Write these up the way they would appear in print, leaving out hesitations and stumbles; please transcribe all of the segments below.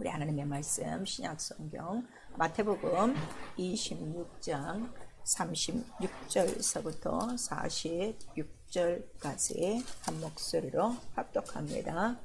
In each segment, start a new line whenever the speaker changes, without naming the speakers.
우리 하나님의 말씀 신약성경 마태복음 26장 36절서부터 46절까지 한 목소리로 합독합니다.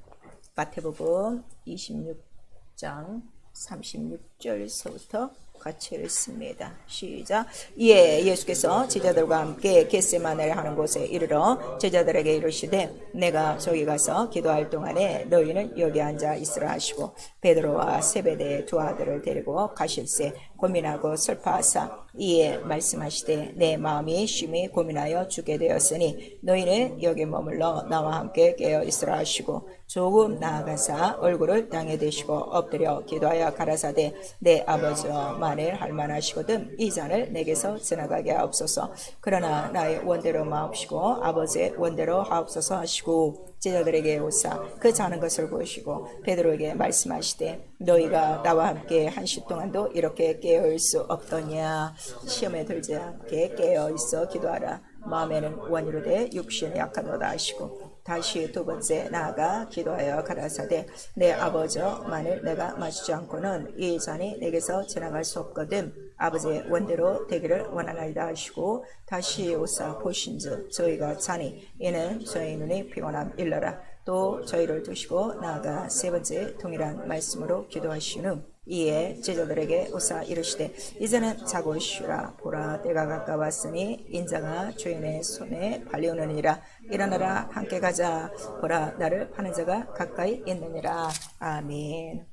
마태복음 26장 36절서부터 같이 읽습니다. 시작. 이에 예수께서 제자들과 함께 겟세마네를 하는 곳에 이르러 제자들에게 이르시되 내가 저기 가서 기도할 동안에 너희는 여기 앉아 있으라 하시고 베드로와 세베대의 두 아들을 데리고 가실새 고민하고 슬퍼하사 이에 말씀하시되 내 마음이 심히 고민하여 죽게 되었으니 너희는 여기 머물러 나와 함께 깨어 있으라 하시고 조금 나아가사 얼굴을 땅에 대시고 엎드려 기도하여 가라사대 내 아버지여 만일 할만하시거든 이 잔을 내게서 지나가게 하옵소서. 그러나 나의 원대로 마옵시고 아버지의 원대로 하옵소서 하시고 제자들에게 오사 그 자는 것을 보시고 베드로에게 말씀하시되 너희가 나와 함께 한 시 동안도 이렇게 깨어있을 수 없더냐. 시험에 들지 않게 깨어있어 기도하라. 마음에는 원이로되 육신이 약하도다 하시고 다시 두 번째 나아가 기도하여 가라사대 내 아버지여 만일 내가 마시지 않고는 이 잔이 내게서 지나갈 수 없거든 아버지의 원대로 되기를 원하나이다 하시고 다시 오사 보신즉 저희가 자니 이는 저희 눈이 피곤함 일러라. 또 저희를 두시고 나아가 세 번째 동일한 말씀으로 기도하시는 이에 제자들에게 오사 이르시되 이제는 자고 쉬라. 보라 때가 가까웠으니 인자가 주인의 손에 팔려오느니라. 일어나라 함께 가자. 보라 나를 파는 자가 가까이 있느니라. 아멘.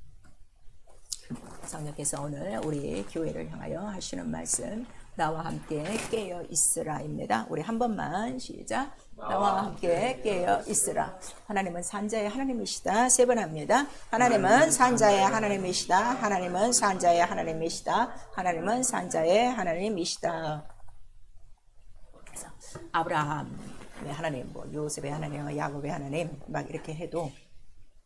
성령께서 오늘 우리 교회를 향하여 하시는 말씀 나와 함께 깨어 있으라입니다. 우리 한 번만 시작. 나와 함께 깨어 있으라. 하나님은 산자의 하나님이시다. 세 번 합니다. 하나님은 산자의 하나님이시다. 하나님은 산자의 하나님이시다. 하나님은 산자의 하나님이시다. 그래서 아브라함의 하나님, 요셉의 하나님, 야곱의 하나님 막 이렇게 해도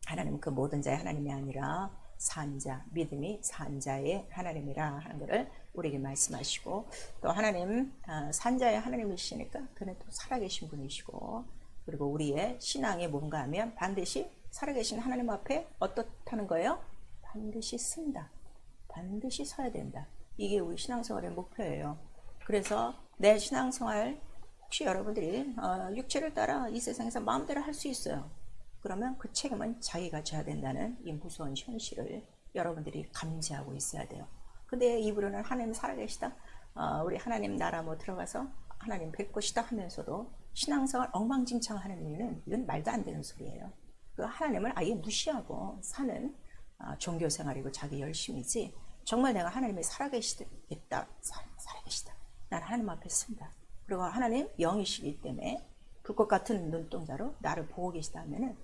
하나님은 그 모든 자의 하나님이 아니라 산자, 믿음이 산자의 하나님이라 하는 것을 우리에게 말씀하시고 또 하나님 산자의 하나님이시니까 그는 또 살아계신 분이시고 그리고 우리의 신앙이 뭔가 하면 반드시 살아계신 하나님 앞에 어떻다는 거예요? 반드시 쓴다. 반드시 서야 된다. 이게 우리 신앙생활의 목표예요. 그래서 내 신앙생활 혹시 여러분들이 육체를 따라 이 세상에서 마음대로 할 수 있어요. 그러면 그 책임은 자기가 져야 된다는 이 무서운 현실을 여러분들이 감지하고 있어야 돼요. 근데 입으로는 하나님 살아계시다. 우리 하나님 나라 들어가서 하나님 뵐 것이다 하면서도 신앙생활 엉망진창하는 이유는 이건 말도 안 되는 소리예요. 그 하나님을 아예 무시하고 사는 종교생활이고 자기 열심이지 정말 내가 하나님이 살아계시다. 살아계시다. 난 하나님 앞에 쓴다. 그리고 하나님 영이시기 때문에 불꽃 같은 눈동자로 나를 보고 계시다 하면은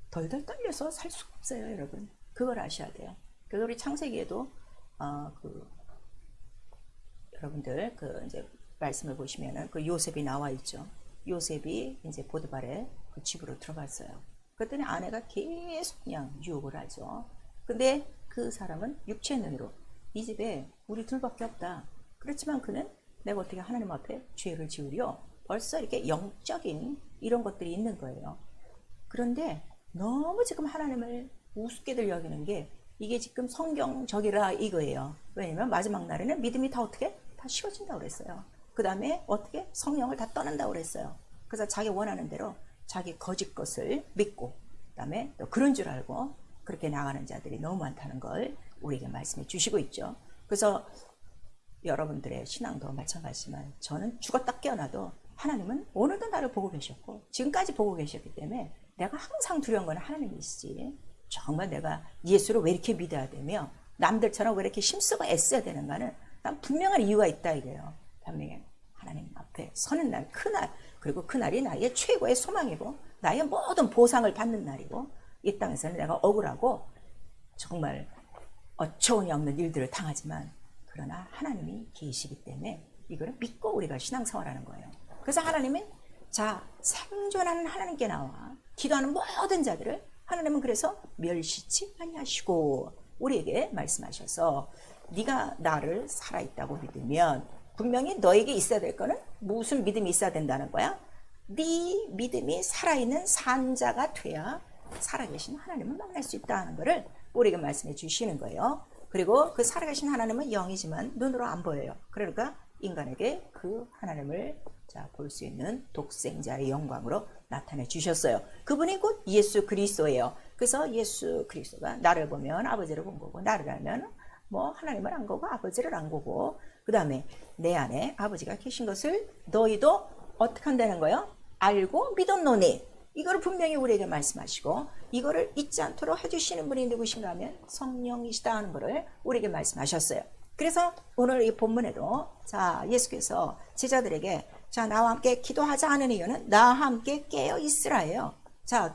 덜덜 떨려서 살 수가 없어요, 여러분. 그걸 아셔야 돼요. 그래서 우리 창세기에도 여러분들 이제 말씀을 보시면은 그 요셉이 나와 있죠. 요셉이 이제 보드발의 그 집으로 들어갔어요. 그랬더니 아내가 계속 그냥 유혹을 하죠. 근데 그 사람은 육체의 눈으로 이 집에 우리 둘밖에 없다. 그렇지만 그는 내가 어떻게 하나님 앞에 죄를 지으려 벌써 이렇게 영적인 이런 것들이 있는 거예요. 그런데 너무 지금 하나님을 우습게들 여기는 게 이게 지금 성경적이라 이거예요. 왜냐면 마지막 날에는 믿음이 다 어떻게? 다 쉬워진다고 그랬어요. 그 다음에 어떻게? 성령을 다 떠난다고 그랬어요. 그래서 자기 원하는 대로 자기 거짓 것을 믿고 그 다음에 또 그런 줄 알고 그렇게 나가는 자들이 너무 많다는 걸 우리에게 말씀해 주시고 있죠. 그래서 여러분들의 신앙도 마찬가지지만 저는 죽었다 깨어나도 하나님은 오늘도 나를 보고 계셨고 지금까지 보고 계셨기 때문에 내가 항상 두려운 건 하나님이시지 정말 내가 예수를 왜 이렇게 믿어야 되며 남들처럼 왜 이렇게 힘쓰고 애써야 되는가는 난 분명한 이유가 있다 이거예요. 분명히 하나님 앞에 서는 날, 그날 그리고 그날이 나의 최고의 소망이고 나의 모든 보상을 받는 날이고 이 땅에서는 내가 억울하고 정말 어처구니 없는 일들을 당하지만 그러나 하나님이 계시기 때문에 이거를 믿고 우리가 신앙생활하는 거예요. 그래서 하나님은 생존하는 하나님께 나와 기도하는 모든 자들을 하나님은 그래서 멸시치 아니하시고 우리에게 말씀하셔서 네가 나를 살아있다고 믿으면 분명히 너에게 있어야 될 거는 무슨 믿음이 있어야 된다는 거야? 네 믿음이 살아있는 산자가 돼야 살아계신 하나님을 만날 수 있다는 것을 우리에게 말씀해 주시는 거예요. 그리고 그 살아계신 하나님은 영이지만 눈으로 안 보여요. 그러니까 인간에게 그 하나님을 볼 수 있는 독생자의 영광으로 나타내 주셨어요. 그분이 곧 예수 그리스도예요. 그래서 예수 그리스도가 나를 보면 아버지를 본 거고, 나를 알면 뭐 하나님을 안 거고 아버지를 안 거고, 그 다음에 내 안에 아버지가 계신 것을 너희도 어떻게 한다는 거예요? 알고 믿었노니. 이거를 분명히 우리에게 말씀하시고, 이거를 잊지 않도록 해주시는 분이 누구신가 하면 성령이시다 하는 것을 우리에게 말씀하셨어요. 그래서 오늘 이 본문에도 예수께서 제자들에게 나와 함께 기도하자 하는 이유는 나와 함께 깨어 있으라예요.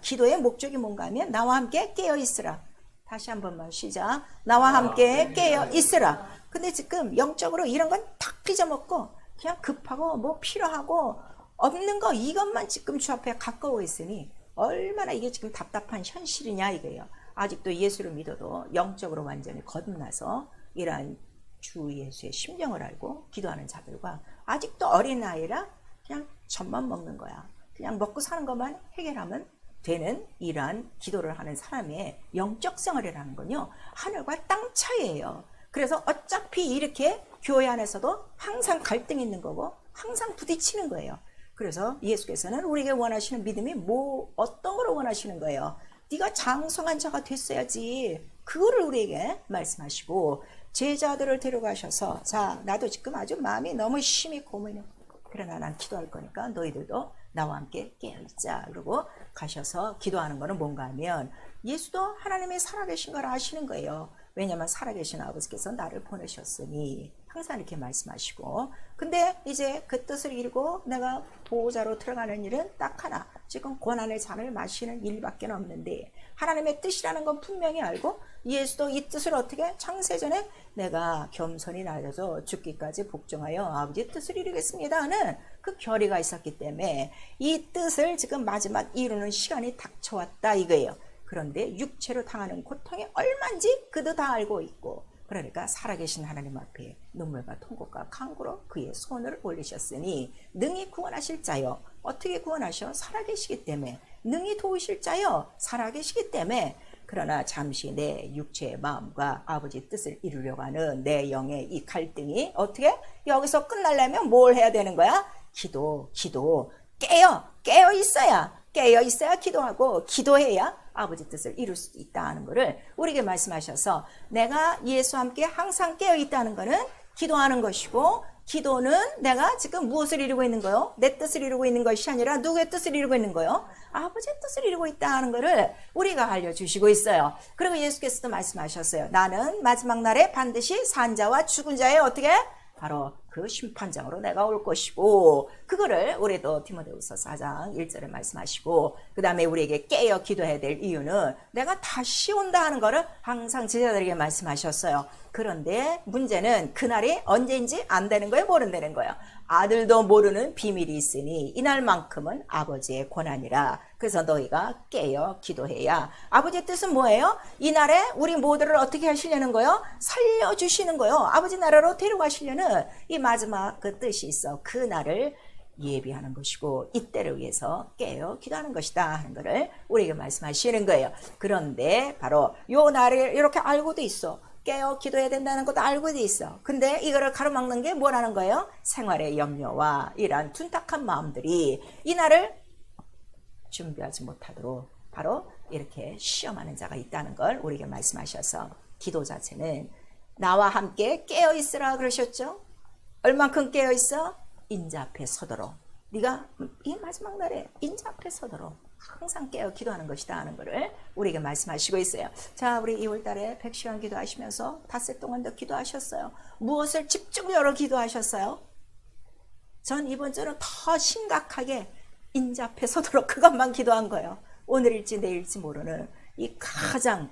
기도의 목적이 뭔가 하면 나와 함께 깨어 있으라. 다시 한 번만 시작. 나와 함께 깨어 있으라. 근데 지금 영적으로 이런 건 탁 삐져먹고 그냥 급하고 뭐 필요하고 없는 거 이것만 지금 주 앞에 가까워 있으니 얼마나 이게 지금 답답한 현실이냐 이거예요. 아직도 예수를 믿어도 영적으로 완전히 거듭나서 이러한 주 예수의 심령을 알고 기도하는 자들과 아직도 어린아이라 그냥 젖만 먹는 거야. 그냥 먹고 사는 것만 해결하면 되는 이러한 기도를 하는 사람의 영적 생활이라는 건요, 하늘과 땅 차이예요. 그래서 어차피 이렇게 교회 안에서도 항상 갈등이 있는 거고 항상 부딪히는 거예요. 그래서 예수께서는 우리에게 원하시는 믿음이 어떤 걸 원하시는 거예요? 네가 장성한 자가 됐어야지. 그거를 우리에게 말씀하시고 제자들을 데려가셔서 나도 지금 아주 마음이 너무 심히 고민해. 그러나 난 기도할 거니까 너희들도 나와 함께 깨어있자. 그러고 가셔서 기도하는 거는 뭔가 하면 예수도 하나님이 살아계신 걸 아시는 거예요. 왜냐하면 살아계신 아버지께서 나를 보내셨으니 항상 이렇게 말씀하시고, 근데 이제 그 뜻을 이루고 내가 보호자로 들어가는 일은 딱 하나, 지금 고난의 잔을 마시는 일밖에 없는데 하나님의 뜻이라는 건 분명히 알고 예수도 이 뜻을 어떻게 창세전에 내가 겸손히 낮아져 죽기까지 복종하여 아버지의 뜻을 이루겠습니다 하는 그 결의가 있었기 때문에 이 뜻을 지금 마지막 이루는 시간이 닥쳐왔다 이거예요. 그런데 육체로 당하는 고통이 얼마인지 그도 다 알고 있고, 그러니까 살아계신 하나님 앞에 눈물과 통곡과 간구로 그의 손을 올리셨으니 능히 구원하실 자요. 어떻게 구원하셔? 살아계시기 때문에. 능히 도우실 자요. 살아계시기 때문에. 그러나 잠시 내 육체의 마음과 아버지 뜻을 이루려고 하는 내 영의 이 갈등이 어떻게 여기서 끝나려면 뭘 해야 되는 거야? 기도. 깨어 있어야 기도하고, 기도해야 아버지 뜻을 이룰 수 있다는 것을 우리에게 말씀하셔서, 내가 예수와 함께 항상 깨어 있다는 것은 기도하는 것이고, 기도는 내가 지금 무엇을 이루고 있는 거요? 내 뜻을 이루고 있는 것이 아니라 누구의 뜻을 이루고 있는 거요? 아버지의 뜻을 이루고 있다는 것을 우리가 알려주시고 있어요. 그리고 예수께서도 말씀하셨어요. 나는 마지막 날에 반드시 산 자와 죽은 자의 어떻게? 바로 그 심판장으로 내가 올 것이고, 그거를 우리도 디모데후서 4장 1절에 말씀하시고, 그 다음에 우리에게 깨어 기도해야 될 이유는 내가 다시 온다 하는 거를 항상 제자들에게 말씀하셨어요. 그런데 문제는 그날이 언제인지 안 되는 거예요, 모른다는 거예요. 아들도 모르는 비밀이 있으니 이날만큼은 아버지의 권한이라. 그래서 너희가 깨어 기도해야. 아버지의 뜻은 뭐예요? 이날에 우리 모두를 어떻게 하시려는 거예요? 살려주시는 거예요. 아버지 나라로 데려가시려는 이 마지막 그 뜻이 있어. 그 날을 예비하는 것이고 이때를 위해서 깨어 기도하는 것이다 하는 것을 우리에게 말씀하시는 거예요. 그런데 바로 요 날을 이렇게 알고도 있어. 깨어 기도해야 된다는 것도 알고 있어. 근데 이거를 가로막는 게 뭐라는 거예요? 생활의 염려와 이러한 둔탁한 마음들이 이 날을 준비하지 못하도록 바로 이렇게 시험하는 자가 있다는 걸 우리에게 말씀하셔서, 기도 자체는 나와 함께 깨어 있으라 그러셨죠? 얼만큼 깨어 있어? 인자 앞에 서도록. 네가 이 마지막 날에 인자 앞에 서도록 항상 깨어 기도하는 것이다 하는 것을 우리에게 말씀하시고 있어요. 우리 2월달에 100시간 기도하시면서 닷새 동안도 기도하셨어요. 무엇을 집중적으로 기도하셨어요? 전 이번 주는 더 심각하게 인자 앞에 서도록 그것만 기도한 거예요. 오늘일지 내일일지 모르는 이 가장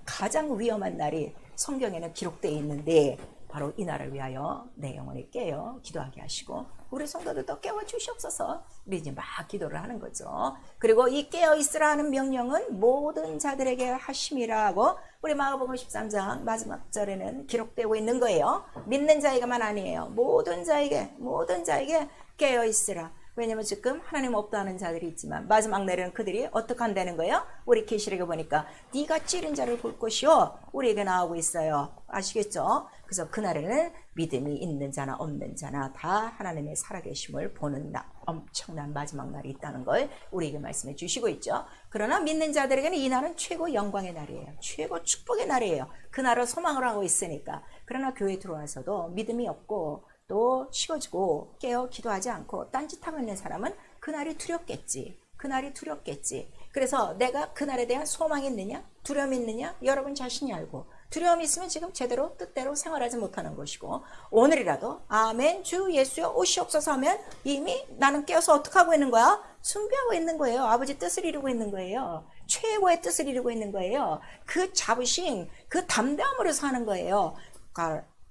위험한 날이 성경에는 기록되어 있는데, 바로 이 날을 위하여 내 영혼이 깨어 기도하게 하시고 우리 성도들도 깨워 주시옵소서. 우리 이제 막 기도를 하는 거죠. 그리고 이 깨어 있으라 하는 명령은 모든 자들에게 하심이라고 우리 마가복음 13장 마지막 절에는 기록되고 있는 거예요. 믿는 자에게만 아니에요. 모든 자에게 깨어 있으라. 왜냐면 지금 하나님 없다 하는 자들이 있지만 마지막 날에는 그들이 어떻게 한다는 거예요? 우리 계시록에 보니까 네가 찌른 자를 볼 것이요 우리에게 나오고 있어요. 아시겠죠? 그래서 그날에는 믿음이 있는 자나 없는 자나 다 하나님의 살아계심을 보는 엄청난 마지막 날이 있다는 걸 우리에게 말씀해 주시고 있죠. 그러나 믿는 자들에게는 이 날은 최고 영광의 날이에요. 최고 축복의 날이에요. 그날을 소망을 하고 있으니까. 그러나 교회에 들어와서도 믿음이 없고 또 식어지고 깨어 기도하지 않고 딴짓하고 있는 사람은 그날이 두렵겠지. 그날이 두렵겠지. 그래서 내가 그날에 대한 소망이 있느냐 두려움이 있느냐 여러분 자신이 알고 두려움이 있으면 지금 제대로 뜻대로 생활하지 못하는 것이고 오늘이라도 아멘 주 예수여 오시옵소서 하면 이미 나는 깨어서 어떻게 하고 있는 거야? 숭배하고 있는 거예요. 아버지 뜻을 이루고 있는 거예요. 최고의 뜻을 이루고 있는 거예요. 그 자부심 그 담대함으로 사는 거예요.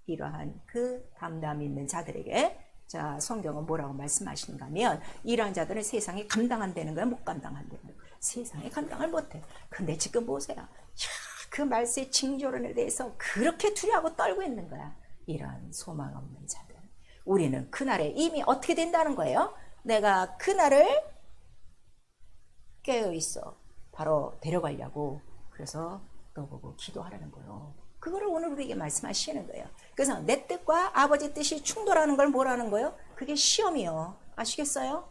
이러한 그 담담이 있는 자들에게 자 성경은 뭐라고 말씀하시는가 하면 이러한 자들은 세상에 감당한다는 거야 못 감당한다는 거야. 세상에 감당을 못해. 근데 지금 보세요. 그 말세의 징조론에 대해서 그렇게 두려워하고 떨고 있는 거야. 이러한 소망 없는 자들. 우리는 그날에 이미 어떻게 된다는 거예요? 내가 그날을 깨어있어. 바로 데려가려고. 그래서 너 보고 기도하라는 거예요. 그거를 오늘 우리에게 말씀하시는 거예요. 그래서 내 뜻과 아버지 뜻이 충돌하는 걸 뭐라는 거예요? 그게 시험이요. 아시겠어요?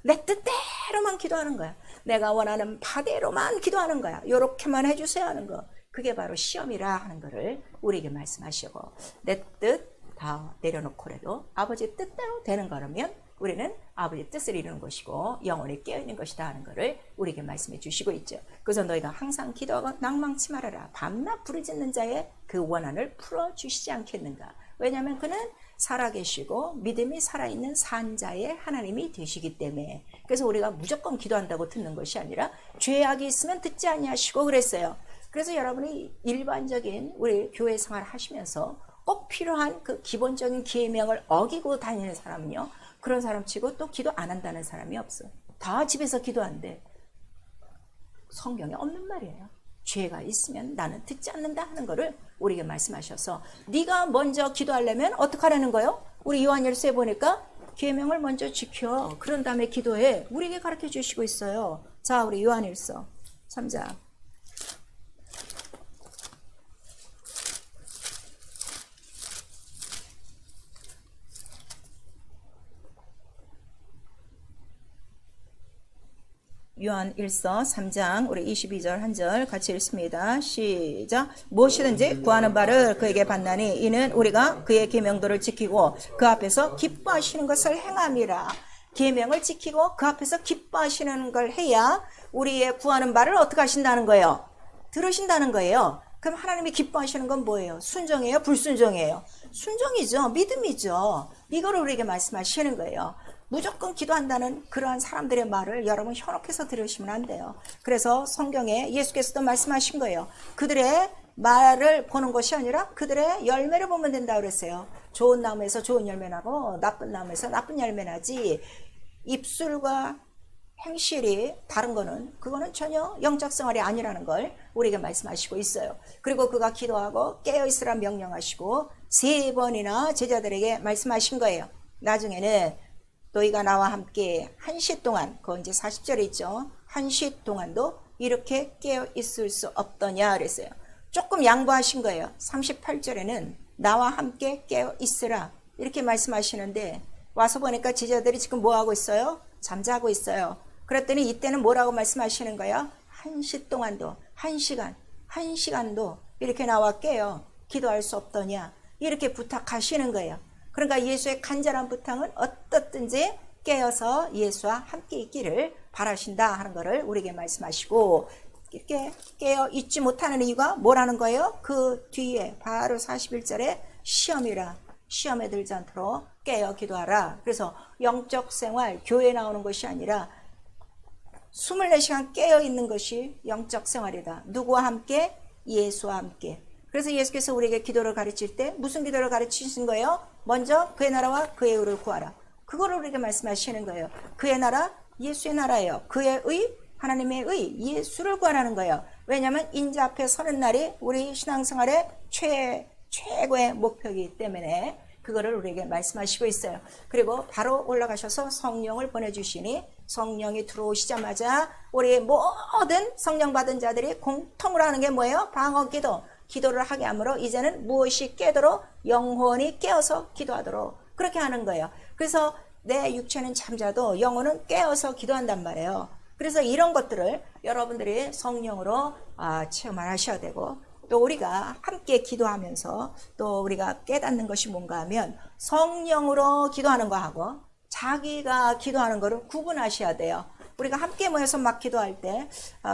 내 뜻대로만 기도하는 거야. 내가 원하는 바대로만 기도하는 거야. 요렇게만 해주세요 하는 거. 그게 바로 시험이라 하는 거를 우리에게 말씀하시고 내 뜻 다 내려놓고라도 아버지 뜻대로 되는 거라면 우리는 아버지 뜻을 이루는 것이고 영혼이 깨어있는 것이다 하는 것을 우리에게 말씀해 주시고 있죠. 그래서 너희가 항상 기도하고 낭망치 말아라. 밤낮 부르짖는 자의 그 원한을 풀어주시지 않겠는가. 왜냐하면 그는 살아계시고 믿음이 살아있는 산자의 하나님이 되시기 때문에. 그래서 우리가 무조건 기도한다고 듣는 것이 아니라 죄악이 있으면 듣지 아니하시고 그랬어요. 그래서 여러분이 일반적인 우리 교회 생활을 하시면서 꼭 필요한 그 기본적인 계명을 어기고 다니는 사람은요, 그런 사람 치고 또 기도 안 한다는 사람이 없어. 다 집에서 기도한대. 성경에 없는 말이에요. 죄가 있으면 나는 듣지 않는다 하는 거를 우리에게 말씀하셔서 네가 먼저 기도하려면 어떻게 하라는 거예요? 우리 요한일서에 보니까 계명을 먼저 지켜. 그런 다음에 기도해. 우리에게 가르쳐 주시고 있어요. 자, 우리 요한일서 3장. 요한일서 3장 우리 22절 한 절 같이 읽습니다. 시작. 무엇이든지 구하는 바를 그에게 받나니 이는 우리가 그의 계명들을 지키고 그 앞에서 기뻐하시는 것을 행함이라. 계명을 지키고 그 앞에서 기뻐하시는 걸 해야 우리의 구하는 바를 어떻게 하신다는 거예요? 들으신다는 거예요. 그럼 하나님이 기뻐하시는 건 뭐예요? 순종이에요? 불순종이에요? 순종이죠. 믿음이죠. 이걸 우리에게 말씀하시는 거예요. 무조건 기도한다는 그러한 사람들의 말을 여러분 현혹해서 들으시면 안 돼요. 그래서 성경에 예수께서도 말씀하신 거예요. 그들의 말을 보는 것이 아니라 그들의 열매를 보면 된다고 그랬어요. 좋은 나무에서 좋은 열매 나고 나쁜 나무에서 나쁜 열매 나지. 입술과 행실이 다른 거는 그거는 전혀 영적 생활이 아니라는 걸 우리에게 말씀하시고 있어요. 그리고 그가 기도하고 깨어있으라 명령하시고 3번이나 제자들에게 말씀하신 거예요. 나중에는 너희가 나와 함께 1시 동안, 그거 이제 40절에 있죠. 1시 동안도 이렇게 깨어 있을 수 없더냐 그랬어요. 조금 양보하신 거예요. 38절에는 나와 함께 깨어 있으라 이렇게 말씀하시는데 와서 보니까 제자들이 지금 뭐 하고 있어요? 잠자고 있어요. 그랬더니 이때는 뭐라고 말씀하시는 거예요? 1시 동안도, 1시간도 이렇게 나와 깨어 기도할 수 없더냐 이렇게 부탁하시는 거예요. 그러니까 예수의 간절한 부탁은 어떻든지 깨어서 예수와 함께 있기를 바라신다 하는 것을 우리에게 말씀하시고 이렇게 깨어 있지 못하는 이유가 뭐라는 거예요? 그 뒤에 바로 41절에 시험이라. 시험에 들지 않도록 깨어 기도하라. 그래서 영적 생활, 교회에 나오는 것이 아니라 24시간 깨어 있는 것이 영적 생활이다. 누구와 함께? 예수와 함께. 그래서 예수께서 우리에게 기도를 가르칠 때 무슨 기도를 가르치신 거예요? 먼저 그의 나라와 그의 의를 구하라. 그거를 우리에게 말씀하시는 거예요. 그의 나라, 예수의 나라예요. 그의 의, 하나님의 의, 예수를 구하라는 거예요. 왜냐하면 인자 앞에 서는 날이 우리 신앙생활의 최고의 목표이기 때문에 그거를 우리에게 말씀하시고 있어요. 그리고 바로 올라가셔서 성령을 보내주시니 성령이 들어오시자마자 우리 모든 성령 받은 자들이 공통으로 하는 게 뭐예요? 방언 기도. 기도를 하게 하므로 이제는 무엇이 깨도록 영혼이 깨어서 기도하도록 그렇게 하는 거예요. 그래서 내 육체는 잠자도 영혼은 깨어서 기도한단 말이에요. 그래서 이런 것들을 여러분들이 성령으로 체험을 하셔야 되고, 또 우리가 함께 기도하면서 또 우리가 깨닫는 것이 뭔가 하면 성령으로 기도하는 거하고 자기가 기도하는 거를 구분하셔야 돼요. 우리가 함께 모여서 막 기도할 때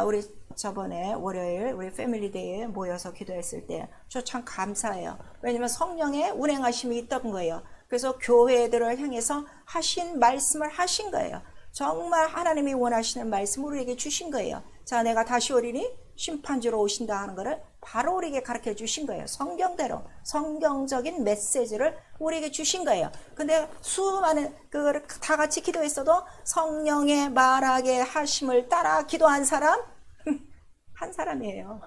우리 저번에 월요일 우리 패밀리데이에 모여서 기도했을 때 저 참 감사해요. 왜냐면 성령의 운행하심이 있던 거예요. 그래서 교회들을 향해서 하신 말씀을 하신 거예요. 정말 하나님이 원하시는 말씀을 우리에게 주신 거예요. 자, 내가 다시 오리니 심판주로 오신다 하는 것을 바로 우리에게 가르쳐 주신 거예요. 성경대로 성경적인 메시지를 우리에게 주신 거예요. 근데 수많은 그거를 다 같이 기도했어도 성령의 말하게 하심을 따라 기도한 사람 한 사람이에요.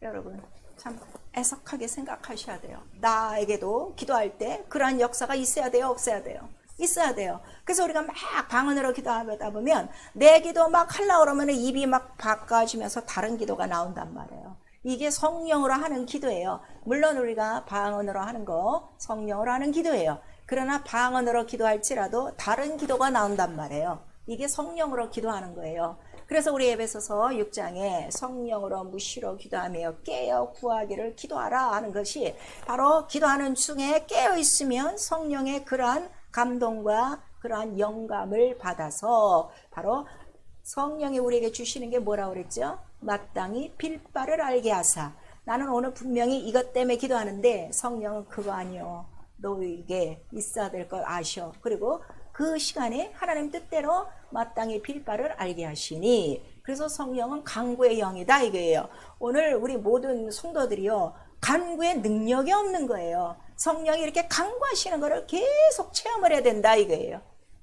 여러분 참 애석하게 생각하셔야 돼요. 나에게도 기도할 때 그러한 역사가 있어야 돼요, 없어야 돼요? 있어야 돼요. 그래서 우리가 막 방언으로 기도하다 보면 내 기도 막 하려고 그러면 입이 막 바꿔지면서 다른 기도가 나온단 말이에요. 이게 성령으로 하는 기도예요. 물론 우리가 방언으로 하는 거 성령으로 하는 기도예요. 그러나 방언으로 기도할지라도 다른 기도가 나온단 말이에요. 이게 성령으로 기도하는 거예요. 그래서 우리 에베소서 6장에 성령으로 무시로 기도하며 깨어 구하기를 기도하라 하는 것이 바로 기도하는 중에 깨어 있으면 성령의 그러한 감동과 그러한 영감을 받아서 바로 성령이 우리에게 주시는 게 뭐라고 그랬죠? 마땅히 빌 바를 알게 하사. 나는 오늘 분명히 이것 때문에 기도하는데 성령은 그거 아니요. 너에게 있어야 될 걸 아셔. 그리고 그 시간에 하나님 뜻대로 마땅히 빌 바를 알게 하시니, 그래서 성령은 간구의 영이다 이거예요. 오늘 우리 모든 성도들이요 간구의 능력이 없는 거예요. 성령이 이렇게 간구하시는 거를 계속 체험을 해야 된다 이거예요.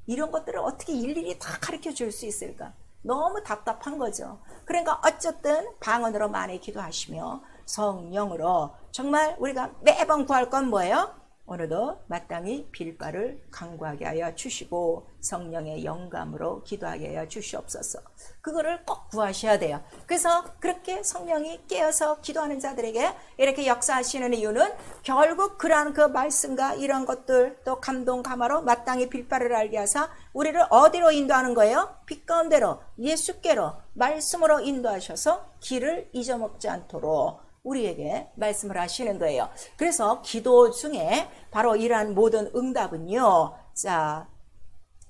이런 것들을 어떻게 일일이 다 가르쳐 줄 수 있을까? 너무 답답한 거죠. 그러니까 어쨌든 방언으로 많이 기도하시며 성령으로 정말 우리가 매번 구할 건 뭐예요? 오늘도 마땅히 빌 바를 간구하게 하여 주시고 성령의 영감으로 기도하게 하여 주시옵소서. 그거를 꼭 구하셔야 돼요. 그래서 그렇게 성령이 깨어서 기도하는 자들에게 이렇게 역사하시는 이유는 결국 그러한 그 말씀과 이런 것들 또 감동 감화로 마땅히 빌 바를 알게 하사 우리를 어디로 인도하는 거예요? 빛 가운데로 예수께로 말씀으로 인도하셔서 길을 잊어먹지 않도록 우리에게 말씀을 하시는 거예요. 그래서 기도 중에 바로 이러한 모든 응답은요, 자,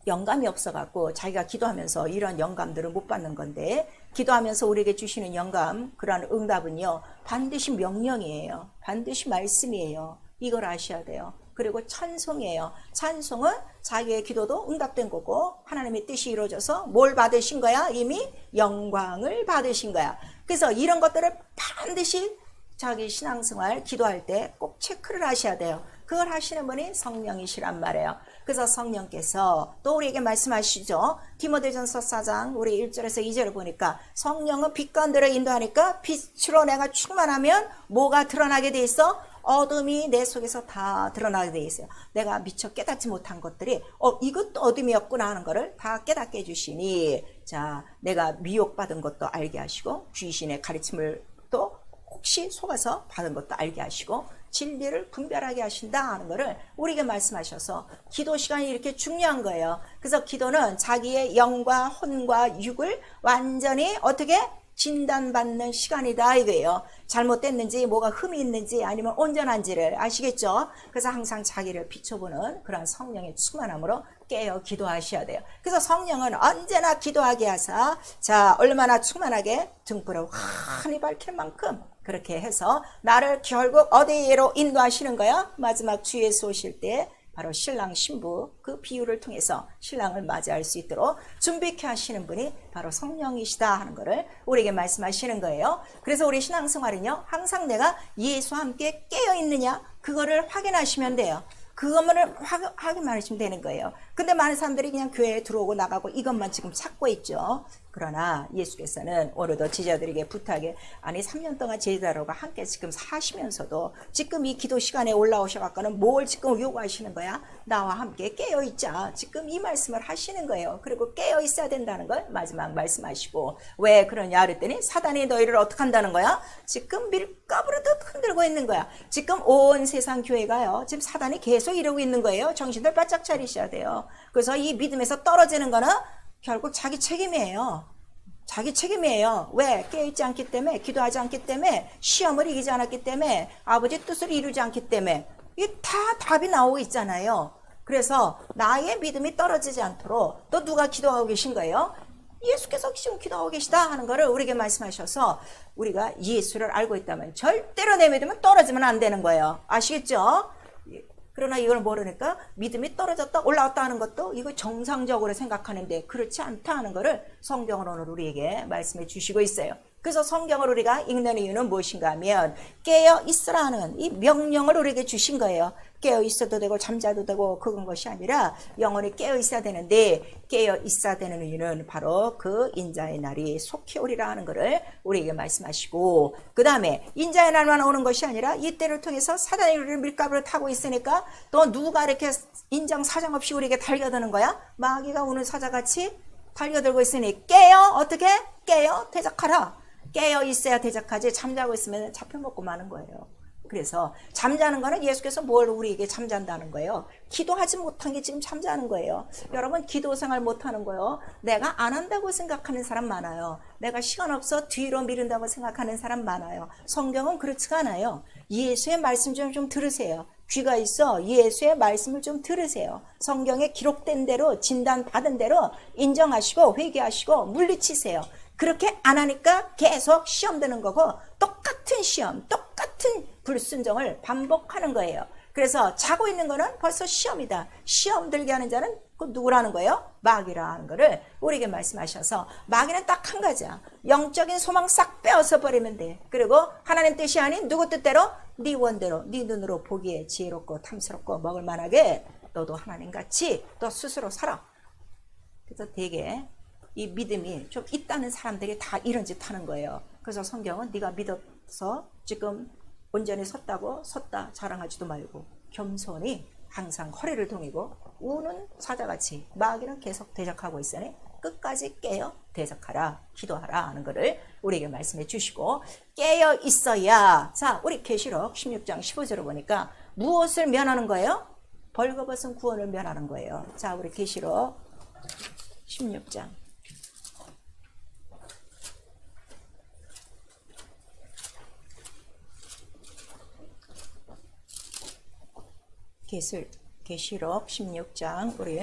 영감이 없어갖고 자기가 기도하면서 이런 영감들을 못 받는 건데, 기도하면서 우리에게 주시는 영감, 그러한 응답은요, 반드시 명령이에요. 반드시 말씀이에요. 이걸 아셔야 돼요. 그리고 찬송이에요. 찬송은 자기의 기도도 응답된 거고 하나님의 뜻이 이루어져서 뭘 받으신 거야? 이미 영광을 받으신 거야. 그래서 이런 것들을 반드시 자기 신앙생활 기도할 때 꼭 체크를 하셔야 돼요. 그걸 하시는 분이 성령이시란 말이에요. 그래서 성령께서 또 우리에게 말씀하시죠. 디모데전서 4장 우리 1절에서 2절을 보니까 성령은 빛 가운데로 인도하니까 빛으로 내가 충만하면 뭐가 드러나게 돼 있어? 어둠이 내 속에서 다 드러나게 돼 있어요. 내가 미처 깨닫지 못한 것들이 이것도 어둠이었구나 하는 거를 다 깨닫게 해주시니, 자, 내가 미혹받은 것도 알게 하시고 귀신의 가르침을 또 혹시 속아서 받은 것도 알게 하시고 진리를 분별하게 하신다 하는 것을 우리에게 말씀하셔서 기도 시간이 이렇게 중요한 거예요. 그래서 기도는 자기의 영과 혼과 육을 완전히 어떻게 진단받는 시간이다 이거예요. 잘못됐는지 뭐가 흠이 있는지 아니면 온전한지를 아시겠죠? 그래서 항상 자기를 비춰보는 그런 성령의 충만함으로 깨어 기도하셔야 돼요. 그래서 성령은 언제나 기도하게 하사, 자, 얼마나 충만하게 등불을 환히 밝힐 만큼 그렇게 해서 나를 결국 어디로 인도하시는 거야? 마지막 주 예수 오실 때 바로 신랑 신부 그 비유를 통해서 신랑을 맞이할 수 있도록 준비케 하시는 분이 바로 성령이시다 하는 것을 우리에게 말씀하시는 거예요. 그래서 우리 신앙생활은요, 항상 내가 예수와 함께 깨어 있느냐 그거를 확인하시면 돼요. 그것만을 확인만 하시면 되는 거예요. 근데 많은 사람들이 그냥 교회에 들어오고 나가고 이것만 지금 찾고 있죠. 그러나 예수께서는 오늘도 제자들에게 부탁해, 아니 3년 동안 제자들과 함께 지금 사시면서도 지금 이 기도 시간에 올라오셔갖고는 뭘 지금 요구하시는 거야? 나와 함께 깨어있자. 지금 이 말씀을 하시는 거예요. 그리고 깨어있어야 된다는 걸 마지막 말씀하시고, 왜 그러냐 그랬더니 사단이 너희를 어떻게 한다는 거야? 지금 밀가부로 흔들고 있는 거야. 지금 온 세상 교회가요, 지금 사단이 계속 이러고 있는 거예요. 정신들 바짝 차리셔야 돼요. 그래서 이 믿음에서 떨어지는 거는 결국 자기 책임이에요. 자기 책임이에요. 왜? 깨어있지 않기 때문에, 기도하지 않기 때문에, 시험을 이기지 않았기 때문에, 아버지 뜻을 이루지 않기 때문에, 이게 다 답이 나오고 있잖아요. 그래서 나의 믿음이 떨어지지 않도록 또 누가 기도하고 계신 거예요? 예수께서 지금 기도하고 계시다 하는 거를 우리에게 말씀하셔서, 우리가 예수를 알고 있다면 절대로 내 믿음은 떨어지면 안 되는 거예요. 아시겠죠? 그러나 이걸 모르니까 믿음이 떨어졌다 올라왔다 하는 것도 이거 정상적으로 생각하는데 그렇지 않다 하는 것을 성경은 오늘 우리에게 말씀해 주시고 있어요. 그래서 성경을 우리가 읽는 이유는 무엇인가 하면 깨어 있으라는 이 명령을 우리에게 주신 거예요. 깨어 있어도 되고 잠자도 되고 그건 것이 아니라 영원히 깨어 있어야 되는데, 깨어 있어야 되는 이유는 바로 그 인자의 날이 속히 오리라 하는 것을 우리에게 말씀하시고, 그 다음에 인자의 날만 오는 것이 아니라 이때를 통해서 사단이 우리를 밀가부를 타고 있으니까 또 누가 이렇게 인정사정 없이 우리에게 달겨드는 거야? 마귀가 오는 사자같이 달겨들고 있으니 깨어, 어떻게? 깨어 대적하라. 깨어 있어야 대적하지, 잠자고 있으면 잡혀먹고 마는 거예요. 그래서 잠자는 거는 예수께서 뭘 우리에게 잠잔다는 거예요? 기도하지 못한 게 지금 잠자는 거예요. 여러분, 기도 생활 못하는 거요, 내가 안 한다고 생각하는 사람 많아요. 내가 시간 없어 뒤로 미룬다고 생각하는 사람 많아요. 성경은 그렇지가 않아요. 예수의 말씀 좀 들으세요. 귀가 있어 예수의 말씀을 좀 들으세요. 성경에 기록된 대로, 진단받은 대로 인정하시고 회개하시고 물리치세요. 그렇게 안 하니까 계속 시험 드는 거고, 똑같은 시험, 똑같은 불순종을 반복하는 거예요. 그래서 자고 있는 거는 벌써 시험이다. 시험 들게 하는 자는 그 누구라는 거예요? 마귀라 하는 거를 우리에게 말씀하셔서, 마귀는 딱 한 가지야. 영적인 소망 싹 빼어서 버리면 돼. 그리고 하나님 뜻이 아닌 누구 뜻대로, 네 원대로, 네 눈으로 보기에 지혜롭고 탐스럽고 먹을 만하게 너도 하나님같이 너 스스로 살아. 그래서 되게 이 믿음이 좀 있다는 사람들이 다 이런 짓 하는 거예요. 그래서 성경은 네가 믿어서 지금 온전히 섰다 자랑하지도 말고 겸손히 항상 허리를 동이고 우는 사자같이 마귀는 계속 대적하고 있으니 끝까지 깨어 대적하라, 기도하라 하는 것을 우리에게 말씀해 주시고, 깨어 있어야, 자, 우리 계시록 16장 15절을 보니까 무엇을 면하는 거예요? 벌거벗은 구원을 면하는 거예요. 자, 우리 계시록 16장 계시록 16장 우리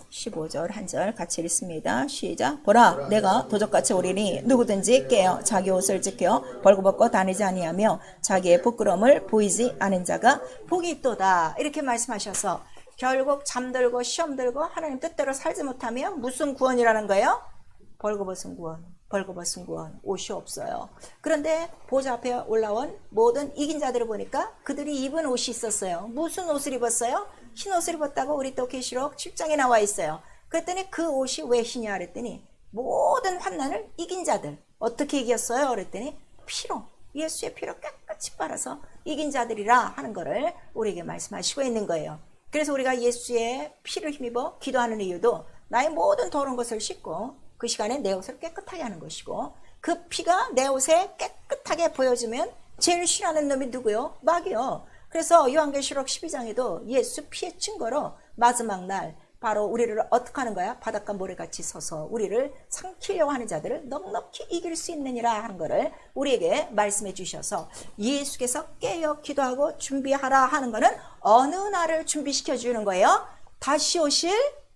15절 한 절 같이 읽습니다. 시작. 보라, 내가 도적같이 오리니 누구든지 깨어 자기 옷을 지켜 벌거벗고 다니지 아니하며 자기의 부끄러움을 보이지 않은 자가 복이 있도다. 이렇게 말씀하셔서 결국 잠들고 시험 들고 하나님 뜻대로 살지 못하면 무슨 구원이라는 거예요? 벌거벗은 구원. 벌거벗은 구원, 옷이 없어요. 그런데 보좌 앞에 올라온 모든 이긴 자들을 보니까 그들이 입은 옷이 있었어요. 무슨 옷을 입었어요? 흰 옷을 입었다고 우리 또 계시록 7장에 나와 있어요. 그랬더니 그 옷이 왜 흰이냐 그랬더니 모든 환난을 이긴 자들. 어떻게 이겼어요? 그랬더니 피로, 예수의 피로 깨끗이 빨아서 이긴 자들이라 하는 거를 우리에게 말씀하시고 있는 거예요. 그래서 우리가 예수의 피를 힘입어 기도하는 이유도 나의 모든 더러운 것을 씻고 그 시간에 내 옷을 깨끗하게 하는 것이고, 그 피가 내 옷에 깨끗하게 보여주면 제일 싫어하는 놈이 누구요? 마귀요. 그래서 요한계시록 12장에도 예수 피의 증거로 마지막 날 바로 우리를 어떻게 하는 거야? 바닷가 모래같이 서서 우리를 삼키려고 하는 자들을 넉넉히 이길 수 있느니라 하는 거를 우리에게 말씀해 주셔서, 예수께서 깨어 기도하고 준비하라 하는 거는 어느 날을 준비시켜 주는 거예요? 다시 오실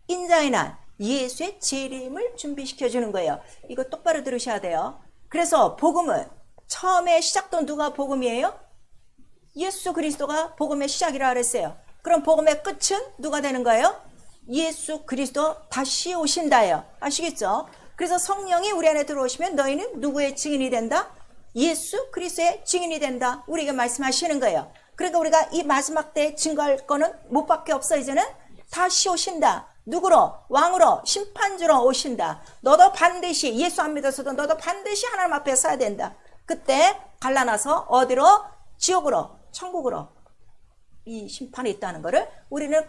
인자의 날, 예수의 재림을 준비시켜 주는 거예요. 이거 똑바로 들으셔야 돼요. 그래서 복음은 처음에 시작도 누가 복음이에요? 예수 그리스도가 복음의 시작이라 그랬어요. 그럼 복음의 끝은 누가 되는 거예요? 예수 그리스도 다시 오신다예요. 아시겠죠? 그래서 성령이 우리 안에 들어오시면 너희는 누구의 증인이 된다? 예수 그리스도의 증인이 된다. 우리에게 말씀하시는 거예요. 그러니까 우리가 이 마지막 때에 증거할 거는 못 밖에 없어. 이제는 다시 오신다. 누구로? 왕으로, 심판주로 오신다. 너도 반드시, 예수 안 믿어서도 너도 반드시 하나님 앞에 서야 된다. 그때 갈라나서 어디로? 지옥으로, 천국으로 이 심판이 있다는 것을 우리는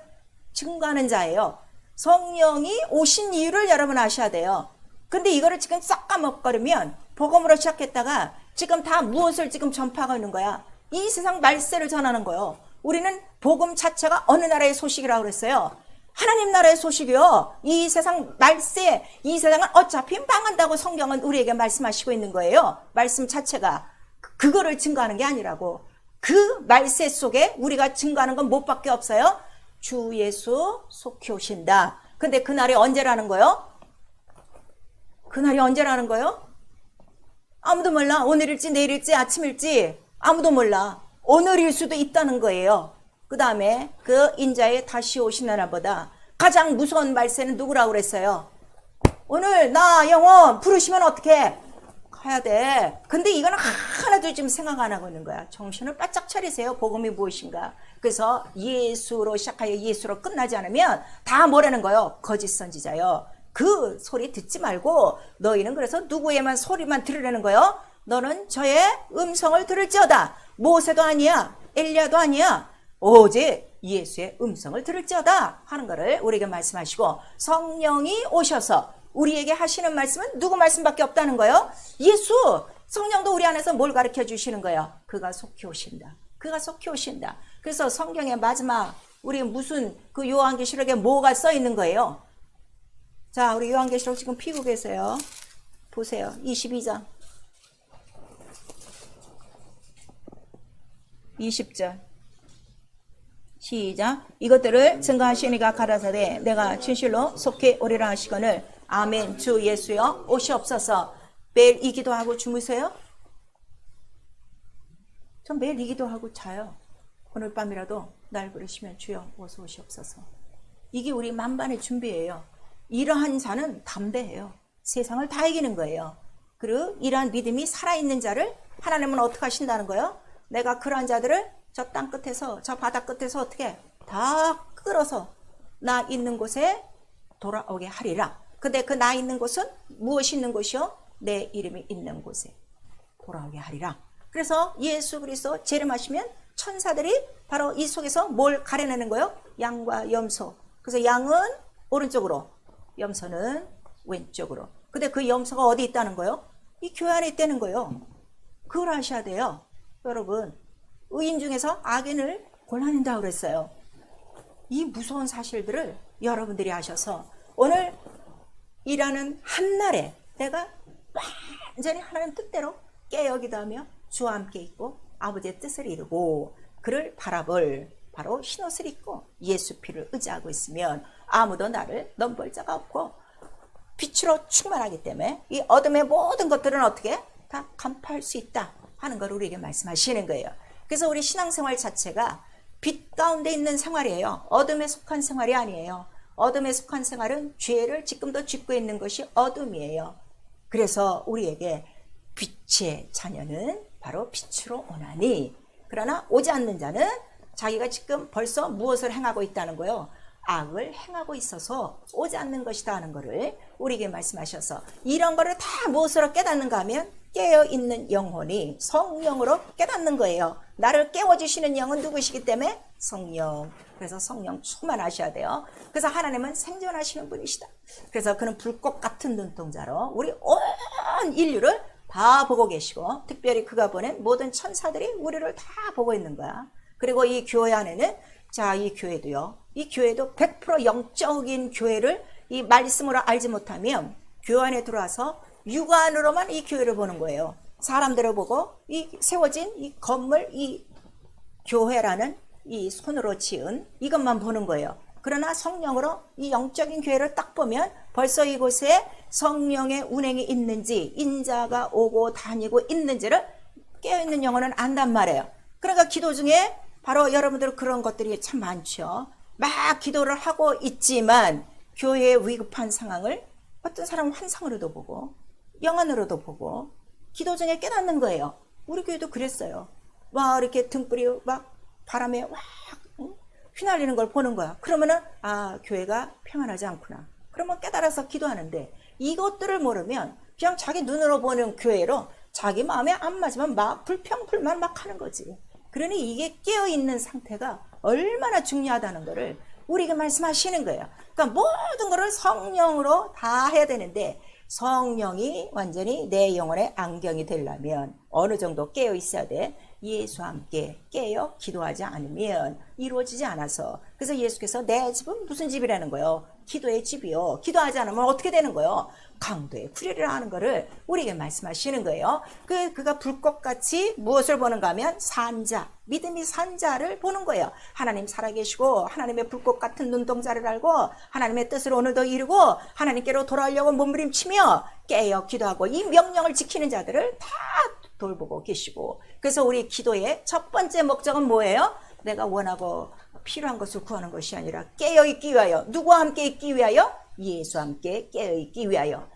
증거하는 자예요. 성령이 오신 이유를 여러분 아셔야 돼요. 근데 이거를 지금 싹 까먹거리면 복음으로 시작했다가 지금 다 무엇을 지금 전파하고 있는 거야? 이 세상 말세를 전하는 거예요. 우리는 복음 자체가 어느 나라의 소식이라고 그랬어요? 하나님 나라의 소식이요. 이 세상 말세, 이 세상은 어차피 망한다고 성경은 우리에게 말씀하시고 있는 거예요. 말씀 자체가. 그거를 증거하는 게 아니라고. 그 말세 속에 우리가 증거하는 건 무엇밖에 없어요? 주 예수 속히 오신다. 근데 그날이 언제라는 거요? 그날이 언제라는 거요? 아무도 몰라. 오늘일지 내일일지 아침일지 아무도 몰라. 오늘일 수도 있다는 거예요. 그 다음에 그 인자의 다시 오신 날보다 가장 무서운 말세는 누구라고 그랬어요? 오늘 나 영혼 부르시면 어떻게 가야 돼. 근데 이거는 하나도 지금 생각 안 하고 있는 거야. 정신을 바짝 차리세요. 복음이 무엇인가. 그래서 예수로 시작하여 예수로 끝나지 않으면 다 뭐라는 거요? 거짓 선지자요. 그 소리 듣지 말고 너희는 그래서 누구에만 소리만 들으라는 거요? 너는 저의 음성을 들을지어다. 모세도 아니야. 엘리야도 아니야. 오직 예수의 음성을 들을지어다 하는 것을 우리에게 말씀하시고, 성령이 오셔서 우리에게 하시는 말씀은 누구 말씀밖에 없다는 거예요? 예수! 성령도 우리 안에서 뭘 가르쳐 주시는 거예요? 그가 속히 오신다. 그가 속히 오신다. 그래서 성경의 마지막 우리 무슨 그 요한계시록에 뭐가 써 있는 거예요? 자, 우리 요한계시록 지금 피고 계세요. 보세요. 22장 20절 시작. 이것들을 증거하시니가 가라사대 내가 진실로 속히 오리라 하시거늘 아멘. 주 예수여 오시옵소서. 매일 이 기도하고 주무세요? 전 매일 이 기도하고 자요. 오늘 밤이라도 날 부르시면 주여 어서 오시옵소서. 이게 우리 만반의 준비예요. 이러한 자는 담대해요. 세상을 다 이기는 거예요. 그리고 이러한 믿음이 살아있는 자를 하나님은 어떻게 하신다는 거예요? 내가 그러한 자들을 저 땅 끝에서 저 바다 끝에서 어떻게 다 끌어서 나 있는 곳에 돌아오게 하리라. 근데 그 나 있는 곳은 무엇이 있는 곳이요? 내 이름이 있는 곳에 돌아오게 하리라. 그래서 예수 그리스도 재림하시면 천사들이 바로 이 속에서 뭘 가려내는 거예요? 양과 염소. 그래서 양은 오른쪽으로, 염소는 왼쪽으로. 근데 그 염소가 어디 있다는 거예요? 이 교회 안에 있다는 거예요. 그걸 아셔야 돼요. 여러분, 의인 중에서 악인을 골라낸다고 그랬어요. 이 무서운 사실들을 여러분들이 아셔서 오늘 일하는 한날에 내가 완전히 하나님 뜻대로 깨어기도 하며 주와 함께 있고 아버지의 뜻을 이루고 그를 바라볼 바로 흰옷을 입고 예수 피를 의지하고 있으면 아무도 나를 넘볼 자가 없고 빛으로 충만하기 때문에 이 어둠의 모든 것들은 어떻게 다 간파할 수 있다 하는 걸 우리에게 말씀하시는 거예요. 그래서 우리 신앙생활 자체가 빛 가운데 있는 생활이에요. 어둠에 속한 생활이 아니에요. 어둠에 속한 생활은 죄를 지금도 짓고 있는 것이 어둠이에요. 그래서 우리에게 빛의 자녀는 바로 빛으로 오나니, 그러나 오지 않는 자는 자기가 지금 벌써 무엇을 행하고 있다는 거예요? 악을 행하고 있어서 오지 않는 것이다 하는 것을 우리에게 말씀하셔서, 이런 거를 다 무엇으로 깨닫는가 하면 깨어있는 영혼이 성령으로 깨닫는 거예요. 나를 깨워주시는 영은 누구시기 때문에? 성령. 그래서 성령 충만하셔야 돼요. 그래서 하나님은 생존하시는 분이시다. 그래서 그는 불꽃 같은 눈동자로 우리 온 인류를 다 보고 계시고, 특별히 그가 보낸 모든 천사들이 우리를 다 보고 있는 거야. 그리고 이 교회 안에는, 자, 이 교회도요, 이 교회도 100% 영적인 교회를 이 말씀으로 알지 못하면 교회 안에 들어와서 육안으로만 이 교회를 보는 거예요. 사람들을 보고 이 세워진 이 건물, 이 교회라는 이 손으로 지은 이것만 보는 거예요. 그러나 성령으로 이 영적인 교회를 딱 보면 벌써 이곳에 성령의 운행이 있는지, 인자가 오고 다니고 있는지를 깨어있는 영혼은 안단 말이에요. 그러니까 기도 중에 바로 여러분들 그런 것들이 참 많죠. 막 기도를 하고 있지만 교회의 위급한 상황을 어떤 사람은 환상으로도 보고 영안으로도 보고 기도 중에 깨닫는 거예요. 우리 교회도 그랬어요. 막 이렇게 등불이 막 바람에 막 휘날리는 걸 보는 거야. 그러면은 아, 교회가 평안하지 않구나. 그러면 깨달아서 기도하는데, 이것들을 모르면 그냥 자기 눈으로 보는 교회로 자기 마음에 안 맞으면 막 불평불만 막 하는 거지. 그러니 이게 깨어있는 상태가 얼마나 중요하다는 거를 우리에게 말씀하시는 거예요. 그러니까 모든 거를 성령으로 다 해야 되는데, 성령이 완전히 내 영혼의 안경이 되려면 어느 정도 깨어 있어야 돼. 예수와 함께 깨어 기도하지 않으면 이루어지지 않아서. 그래서 예수께서 내 집은 무슨 집이라는 거예요? 기도의 집이요. 기도하지 않으면 어떻게 되는 거예요? 강도의 구렬이라 하는 거를 우리에게 말씀하시는 거예요. 그가 불꽃같이 무엇을 보는가 하면 산자, 믿음이 산자를 보는 거예요. 하나님 살아계시고 하나님의 불꽃 같은 눈동자를 알고 하나님의 뜻을 오늘도 이루고 하나님께로 돌아오려고 몸부림치며 깨어 기도하고 이 명령을 지키는 자들을 다 돌보고 계시고. 그래서 우리 기도의 첫 번째 목적은 뭐예요? 내가 원하고 필요한 것을 구하는 것이 아니라 깨어있기 위하여. 누구와 함께 있기 위하여? 예수와 함께 깨어있기 위하여.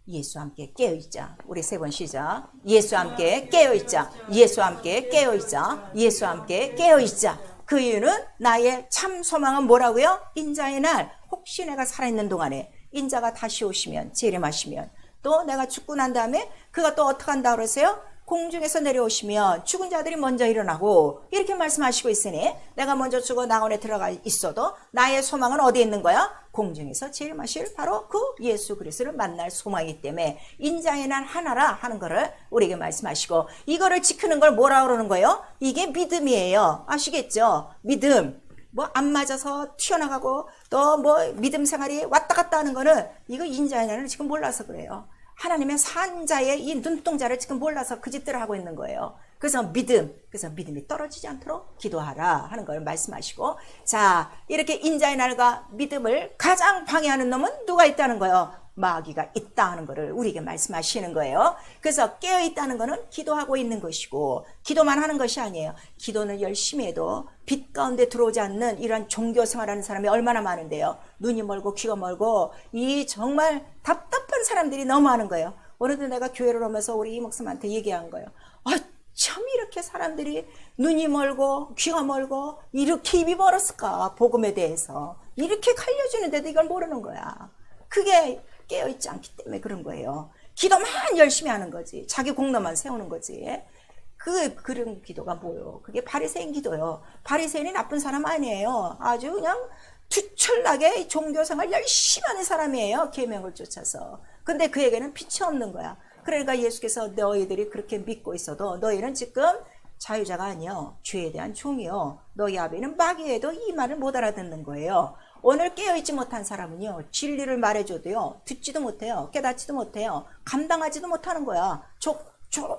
예수와 함께 깨어있자. 우리 세 번 시작. 예수와 함께 깨어있자. 예수와 함께 깨어있자. 예수와 함께 깨어있자. 그 이유는 나의 참 소망은 뭐라고요? 인자의 날. 혹시 내가 살아있는 동안에 인자가 다시 오시면, 재림하시면, 또 내가 죽고 난 다음에 그가 또 어떻게 한다 그러세요? 공중에서 내려오시면 죽은 자들이 먼저 일어나고, 이렇게 말씀하시고 있으니 내가 먼저 죽어 낙원에 들어가 있어도 나의 소망은 어디에 있는 거야? 공중에서 재림하실 바로 그 예수 그리스도를 만날 소망이기 때문에 인자의 날 하나라 하는 거를 우리에게 말씀하시고, 이거를 지키는 걸 뭐라 그러는 거예요? 이게 믿음이에요. 아시겠죠? 믿음. 뭐 안 맞아서 튀어나가고 또 뭐 믿음 생활이 왔다 갔다 하는 거는 이거 인자의 날을 지금 몰라서 그래요. 하나님의 산자의 이 눈동자를 지금 몰라서 그 짓들을 하고 있는 거예요. 그래서 믿음이 떨어지지 않도록 기도하라 하는 걸 말씀하시고, 자, 이렇게 인자의 날과 믿음을 가장 방해하는 놈은 누가 있다는 거예요? 마귀가 있다 하는 거를 우리에게 말씀하시는 거예요. 그래서 깨어 있다는 거는 기도하고 있는 것이고, 기도만 하는 것이 아니에요. 기도는 열심히 해도 빛 가운데 들어오지 않는 이런 종교 생활하는 사람이 얼마나 많은데요. 눈이 멀고 귀가 멀고 이 정말 답답한 사람들이 너무 많은 거예요. 오늘도 내가 교회를 오면서 우리 이 목사님한테 얘기한 거예요. 참 이렇게 사람들이 눈이 멀고 귀가 멀고 이렇게 입이 멀었을까? 복음에 대해서 이렇게 갈려주는데도 이걸 모르는 거야. 그게 깨어있지 않기 때문에 그런 거예요. 기도만 열심히 하는 거지. 자기 공로만 세우는 거지. 그런 기도가 뭐예요? 그게 바리새인 기도요. 바리새인이 나쁜 사람 아니에요. 아주 그냥 투철나게 종교생활 열심히 하는 사람이에요. 계명을 쫓아서. 근데 그에게는 빛이 없는 거야. 그러니까 예수께서 너희들이 그렇게 믿고 있어도 너희는 지금 자유자가 아니요, 죄에 대한 종이요, 너희 아비는 마귀에도 이 말을 못 알아듣는 거예요. 오늘 깨어있지 못한 사람은요, 진리를 말해줘도요, 듣지도 못해요, 깨닫지도 못해요, 감당하지도 못하는 거야.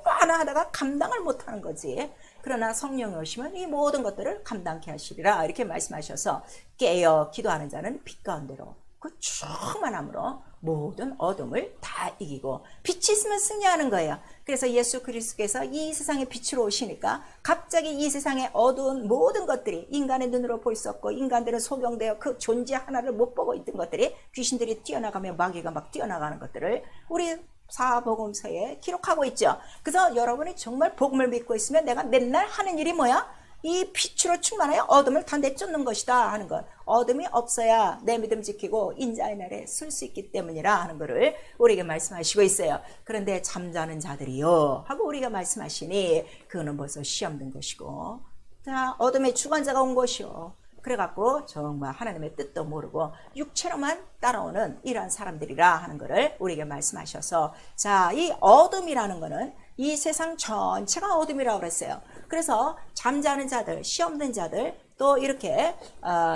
하나 하다가 감당을 못하는 거지. 그러나 성령이 오시면 이 모든 것들을 감당케 하시리라 이렇게 말씀하셔서, 깨어 기도하는 자는 빛 가운데로 그 충만함으로 모든 어둠을 다 이기고, 빛이 있으면 승리하는 거예요. 그래서 예수 그리스도께서 이 세상에 빛으로 오시니까 갑자기 이 세상에 어두운 모든 것들이 인간의 눈으로 볼 수 없고, 인간들은 소경되어 그 존재 하나를 못 보고 있던 것들이, 귀신들이 뛰어나가며 마귀가 막 뛰어나가는 것들을 우리 사복음서에 기록하고 있죠. 그래서 여러분이 정말 복음을 믿고 있으면 내가 맨날 하는 일이 뭐야? 이 빛으로 충만하여 어둠을 다 내쫓는 것이다 하는 것. 어둠이 없어야 내 믿음 지키고 인자의 날에 쓸 수 있기 때문이라 하는 것을 우리에게 말씀하시고 있어요. 그런데 잠자는 자들이요 하고 우리가 말씀하시니, 그거는 벌써 시험 든 것이고, 자, 어둠의 주관자가 온 것이요. 그래갖고 정말 하나님의 뜻도 모르고 육체로만 따라오는 이러한 사람들이라 하는 것을 우리에게 말씀하셔서, 자, 이 어둠이라는 거는 이 세상 전체가 어둠이라고 그랬어요. 그래서 잠자는 자들, 시험된 자들, 또 이렇게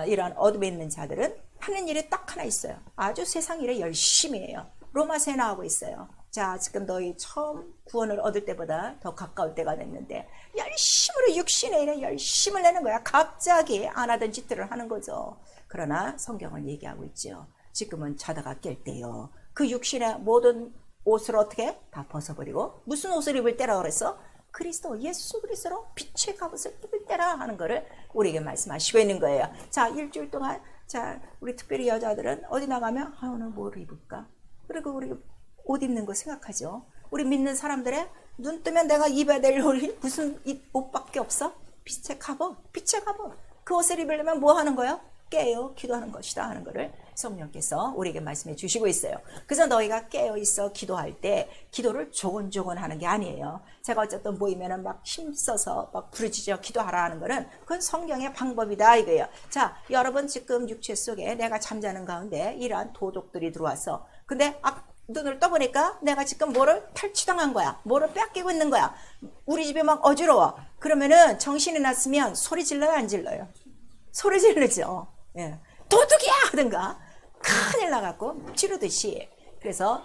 이런 어둠에 있는 자들은 하는 일이 딱 하나 있어요. 아주 세상 일에 열심히 해요. 로마서에 나오고 있어요. 자, 지금 너희 처음 구원을 얻을 때보다 더 가까울 때가 됐는데 열심으로 육신의 일에 열심을 내는 거야. 갑자기 안 하던 짓들을 하는 거죠. 그러나 성경은 얘기하고 있죠. 지금은 자다가 깰 때요, 그 육신의 모든 옷을 어떻게 다 벗어버리고, 무슨 옷을 입을 때라고 그랬어? 그리스도, 예수 그리스도로 빛의 갑옷을 입을 때라 하는 거를 우리에게 말씀하시고 있는 거예요. 자, 일주일 동안, 자, 우리 특별히 여자들은 어디 나가면 오늘 뭘 입을까? 그리고 우리 옷 입는 거 생각하죠. 우리 믿는 사람들의 눈 뜨면 내가 입어야 될 옷이 무슨 옷밖에 없어? 빛의 갑옷, 빛의 갑옷. 그 옷을 입으려면 뭐 하는 거예요? 깨어 기도하는 것이다 하는 것을 성령께서 우리에게 말씀해 주시고 있어요. 그래서 너희가 깨어 있어 기도할 때 기도를 조곤조곤 하는 게 아니에요. 제가 어쨌든 모이면은 막 힘써서 막 부르짖어 기도하라 하는 거는 그건 성경의 방법이다 이거예요. 자, 여러분 지금 육체 속에 내가 잠자는 가운데 이러한 도둑들이 들어와서 근데 눈을 떠보니까 내가 지금 뭐를 탈취당한 거야. 뭐를 뺏기고 있는 거야. 우리 집이 막 어지러워. 그러면은 정신이 났으면 소리 질러요, 안 질러요? 소리 지르죠. 예. 도둑이야! 하든가. 큰일 나갖고 지르듯이. 그래서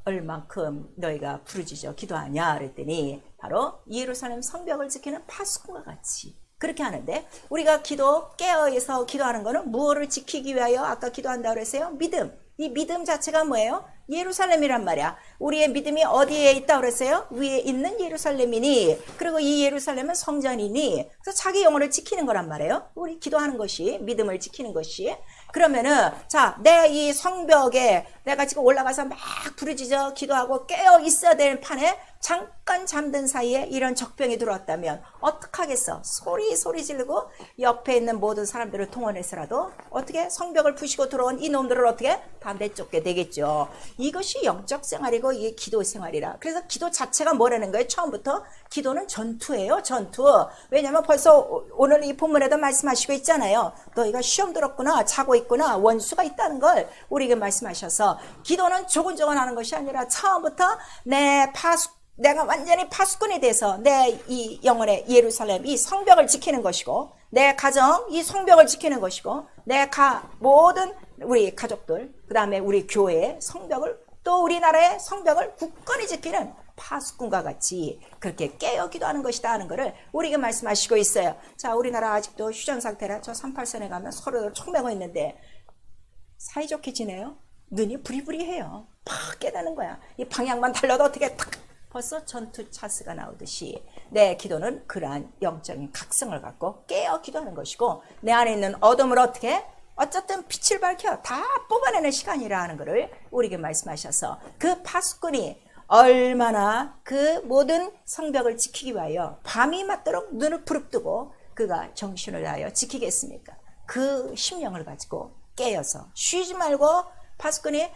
얼만큼 너희가 부르짖어 기도하냐 그랬더니 바로 예루살렘 성벽을 지키는 파수꾼과 같이 그렇게 하는데 우리가 깨어서 기도하는 거는 무엇을 지키기 위하여 아까 기도한다고 그랬어요? 믿음. 이 믿음 자체가 뭐예요? 예루살렘이란 말이야. 우리의 믿음이 어디에 있다고 그랬어요? 위에 있는 예루살렘이니 그리고 이 예루살렘은 성전이니 그래서 자기 영혼을 지키는 거란 말이에요. 우리 기도하는 것이 믿음을 지키는 것이 그러면은 자, 내 이 성벽에 내가 지금 올라가서 막 부르짖어 기도하고 깨어 있어야 될 판에 잠깐 잠든 사이에 이런 적병이 들어왔다면 어떡하겠어? 소리 지르고 옆에 있는 모든 사람들을 동원해서라도 어떻게 성벽을 부시고 들어온 이놈들을 어떻게 다 내쫓게 되겠죠. 이것이 영적 생활이고 이게 기도 생활이라. 그래서 기도 자체가 뭐라는 거예요? 처음부터 기도는 전투예요. 전투. 왜냐하면 벌써 오늘 이 본문에도 말씀하시고 있잖아요. 너희가 시험 들었구나, 자고 있구나, 원수가 있다는 걸 우리에게 말씀하셔서 기도는 조곤조곤 하는 것이 아니라 처음부터 내가 완전히 파수꾼이 돼서 내 이 영혼의 예루살렘 이 성벽을 지키는 것이고 내 가정 이 성벽을 지키는 것이고 모든 우리 가족들 그 다음에 우리 교회의 성벽을 또 우리나라의 성벽을 굳건히 지키는 파수꾼과 같이 그렇게 깨어 기도하는 것이다 하는 것을 우리에게 말씀하시고 있어요. 자, 우리나라 아직도 휴전 상태라 저 38선에 가면 서로 총 매고 있는데 사이좋게 지내요? 눈이 부리부리해요. 팍 깨닫는 거야. 이 방향만 달라도 어떻게 탁 벌써 전투 차스가 나오듯이 내 기도는 그러한 영적인 각성을 갖고 깨어 기도하는 것이고 내 안에 있는 어둠을 어쨌든 빛을 밝혀 다 뽑아내는 시간이라 하는 것을 우리에게 말씀하셔서 그 파수꾼이 얼마나 그 모든 성벽을 지키기 위하여 밤이 맞도록 눈을 부릅뜨고 그가 정신을 다하여 지키겠습니까? 그 심령을 가지고 깨어서 쉬지 말고 파수꾼이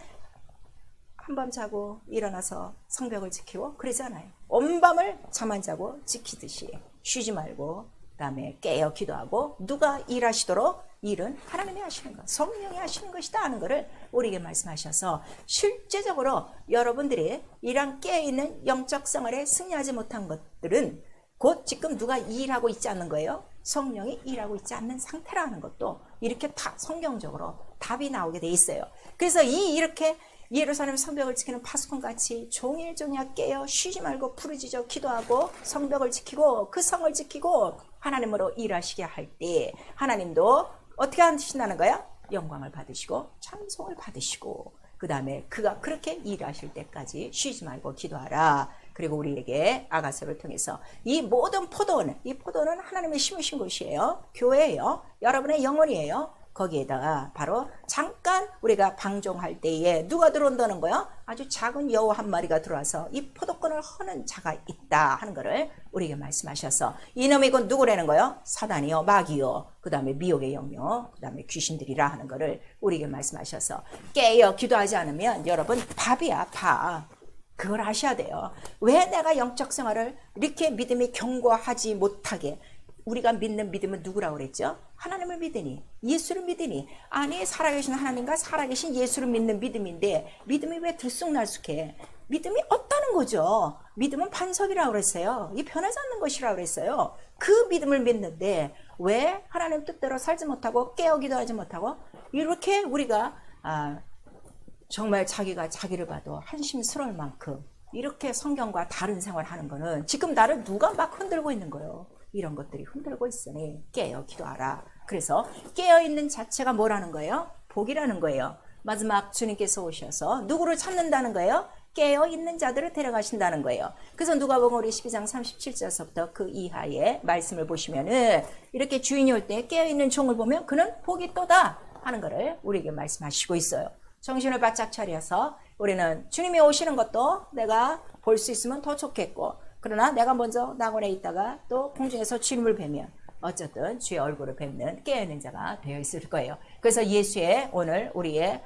한밤 자고 일어나서 성벽을 지키고 그러지 않아요. 온 밤을 잠 안 자고 지키듯이 쉬지 말고 그다음에 깨어 기도하고 누가 일하시도록 일은 하나님이 하시는 것, 성령이 하시는 것이다 하는 것을 우리에게 말씀하셔서 실제적으로 여러분들이 이런 깨어있는 영적 생활에 승리하지 못한 것들은 곧 지금 누가 일하고 있지 않는 거예요. 성령이 일하고 있지 않는 상태라는 것도 이렇게 다 성경적으로 답이 나오게 돼 있어요. 그래서 이렇게 예루살렘 성벽을 지키는 파수꾼같이 종일 깨어 쉬지 말고 부르짖어 기도하고 성벽을 지키고 그 성을 지키고 하나님으로 일하시게 할 때 하나님도 어떻게 하신다는 거야? 영광을 받으시고 찬송을 받으시고 그 다음에 그가 그렇게 일하실 때까지 쉬지 말고 기도하라. 그리고 우리에게 아가서를 통해서 이 모든 포도는 하나님이 심으신 것이에요. 교회예요. 여러분의 영혼이에요. 거기에다가 바로 잠깐 우리가 방종할 때에 누가 들어온다는 거야? 아주 작은 여우 한 마리가 들어와서 이 포도권을 허는 자가 있다 하는 것을 우리에게 말씀하셔서 이놈이 곧 누구라는 거요? 사단이요, 마귀요, 그 다음에 미혹의 영요, 그 다음에 귀신들이라 하는 것을 우리에게 말씀하셔서 깨어 기도하지 않으면 여러분 밥이야, 밥. 그걸 아셔야 돼요. 왜 내가 영적 생활을 이렇게 믿음이 견고하지 못하게 우리가 믿는 믿음은 누구라고 그랬죠? 하나님을 믿으니, 예수를 믿으니. 아니, 살아계신 하나님과 살아계신 예수를 믿는 믿음인데 믿음이 왜 들쑥날쑥해? 믿음이 없다는 거죠. 믿음은 반석이라고 그랬어요. 이 변하지 않는 것이라고 그랬어요. 그 믿음을 믿는데 왜 하나님 뜻대로 살지 못하고 깨어 기도하지 못하고 이렇게 우리가 정말 자기가 자기를 봐도 한심스러울 만큼 이렇게 성경과 다른 생활하는 거는 지금 나를 누가 막 흔들고 있는 거예요. 이런 것들이 흔들고 있으니 깨어 기도하라. 그래서 깨어있는 자체가 뭐라는 거예요? 복이라는 거예요. 마지막 주님께서 오셔서 누구를 찾는다는 거예요? 깨어있는 자들을 데려가신다는 거예요. 그래서 누가복음 우리 12장 37절서부터 그 이하의 말씀을 보시면은 이렇게 주인이 올 때 깨어있는 종을 보면 그는 복이 또다 하는 것을 우리에게 말씀하시고 있어요. 정신을 바짝 차려서 우리는 주님이 오시는 것도 내가 볼 수 있으면 더 좋겠고 그러나 내가 먼저 낙원에 있다가 또 공중에서 주님을 뵈면 어쨌든 주의 얼굴을 뵙는 깨어있는 자가 되어 있을 거예요. 그래서 예수의 오늘 우리의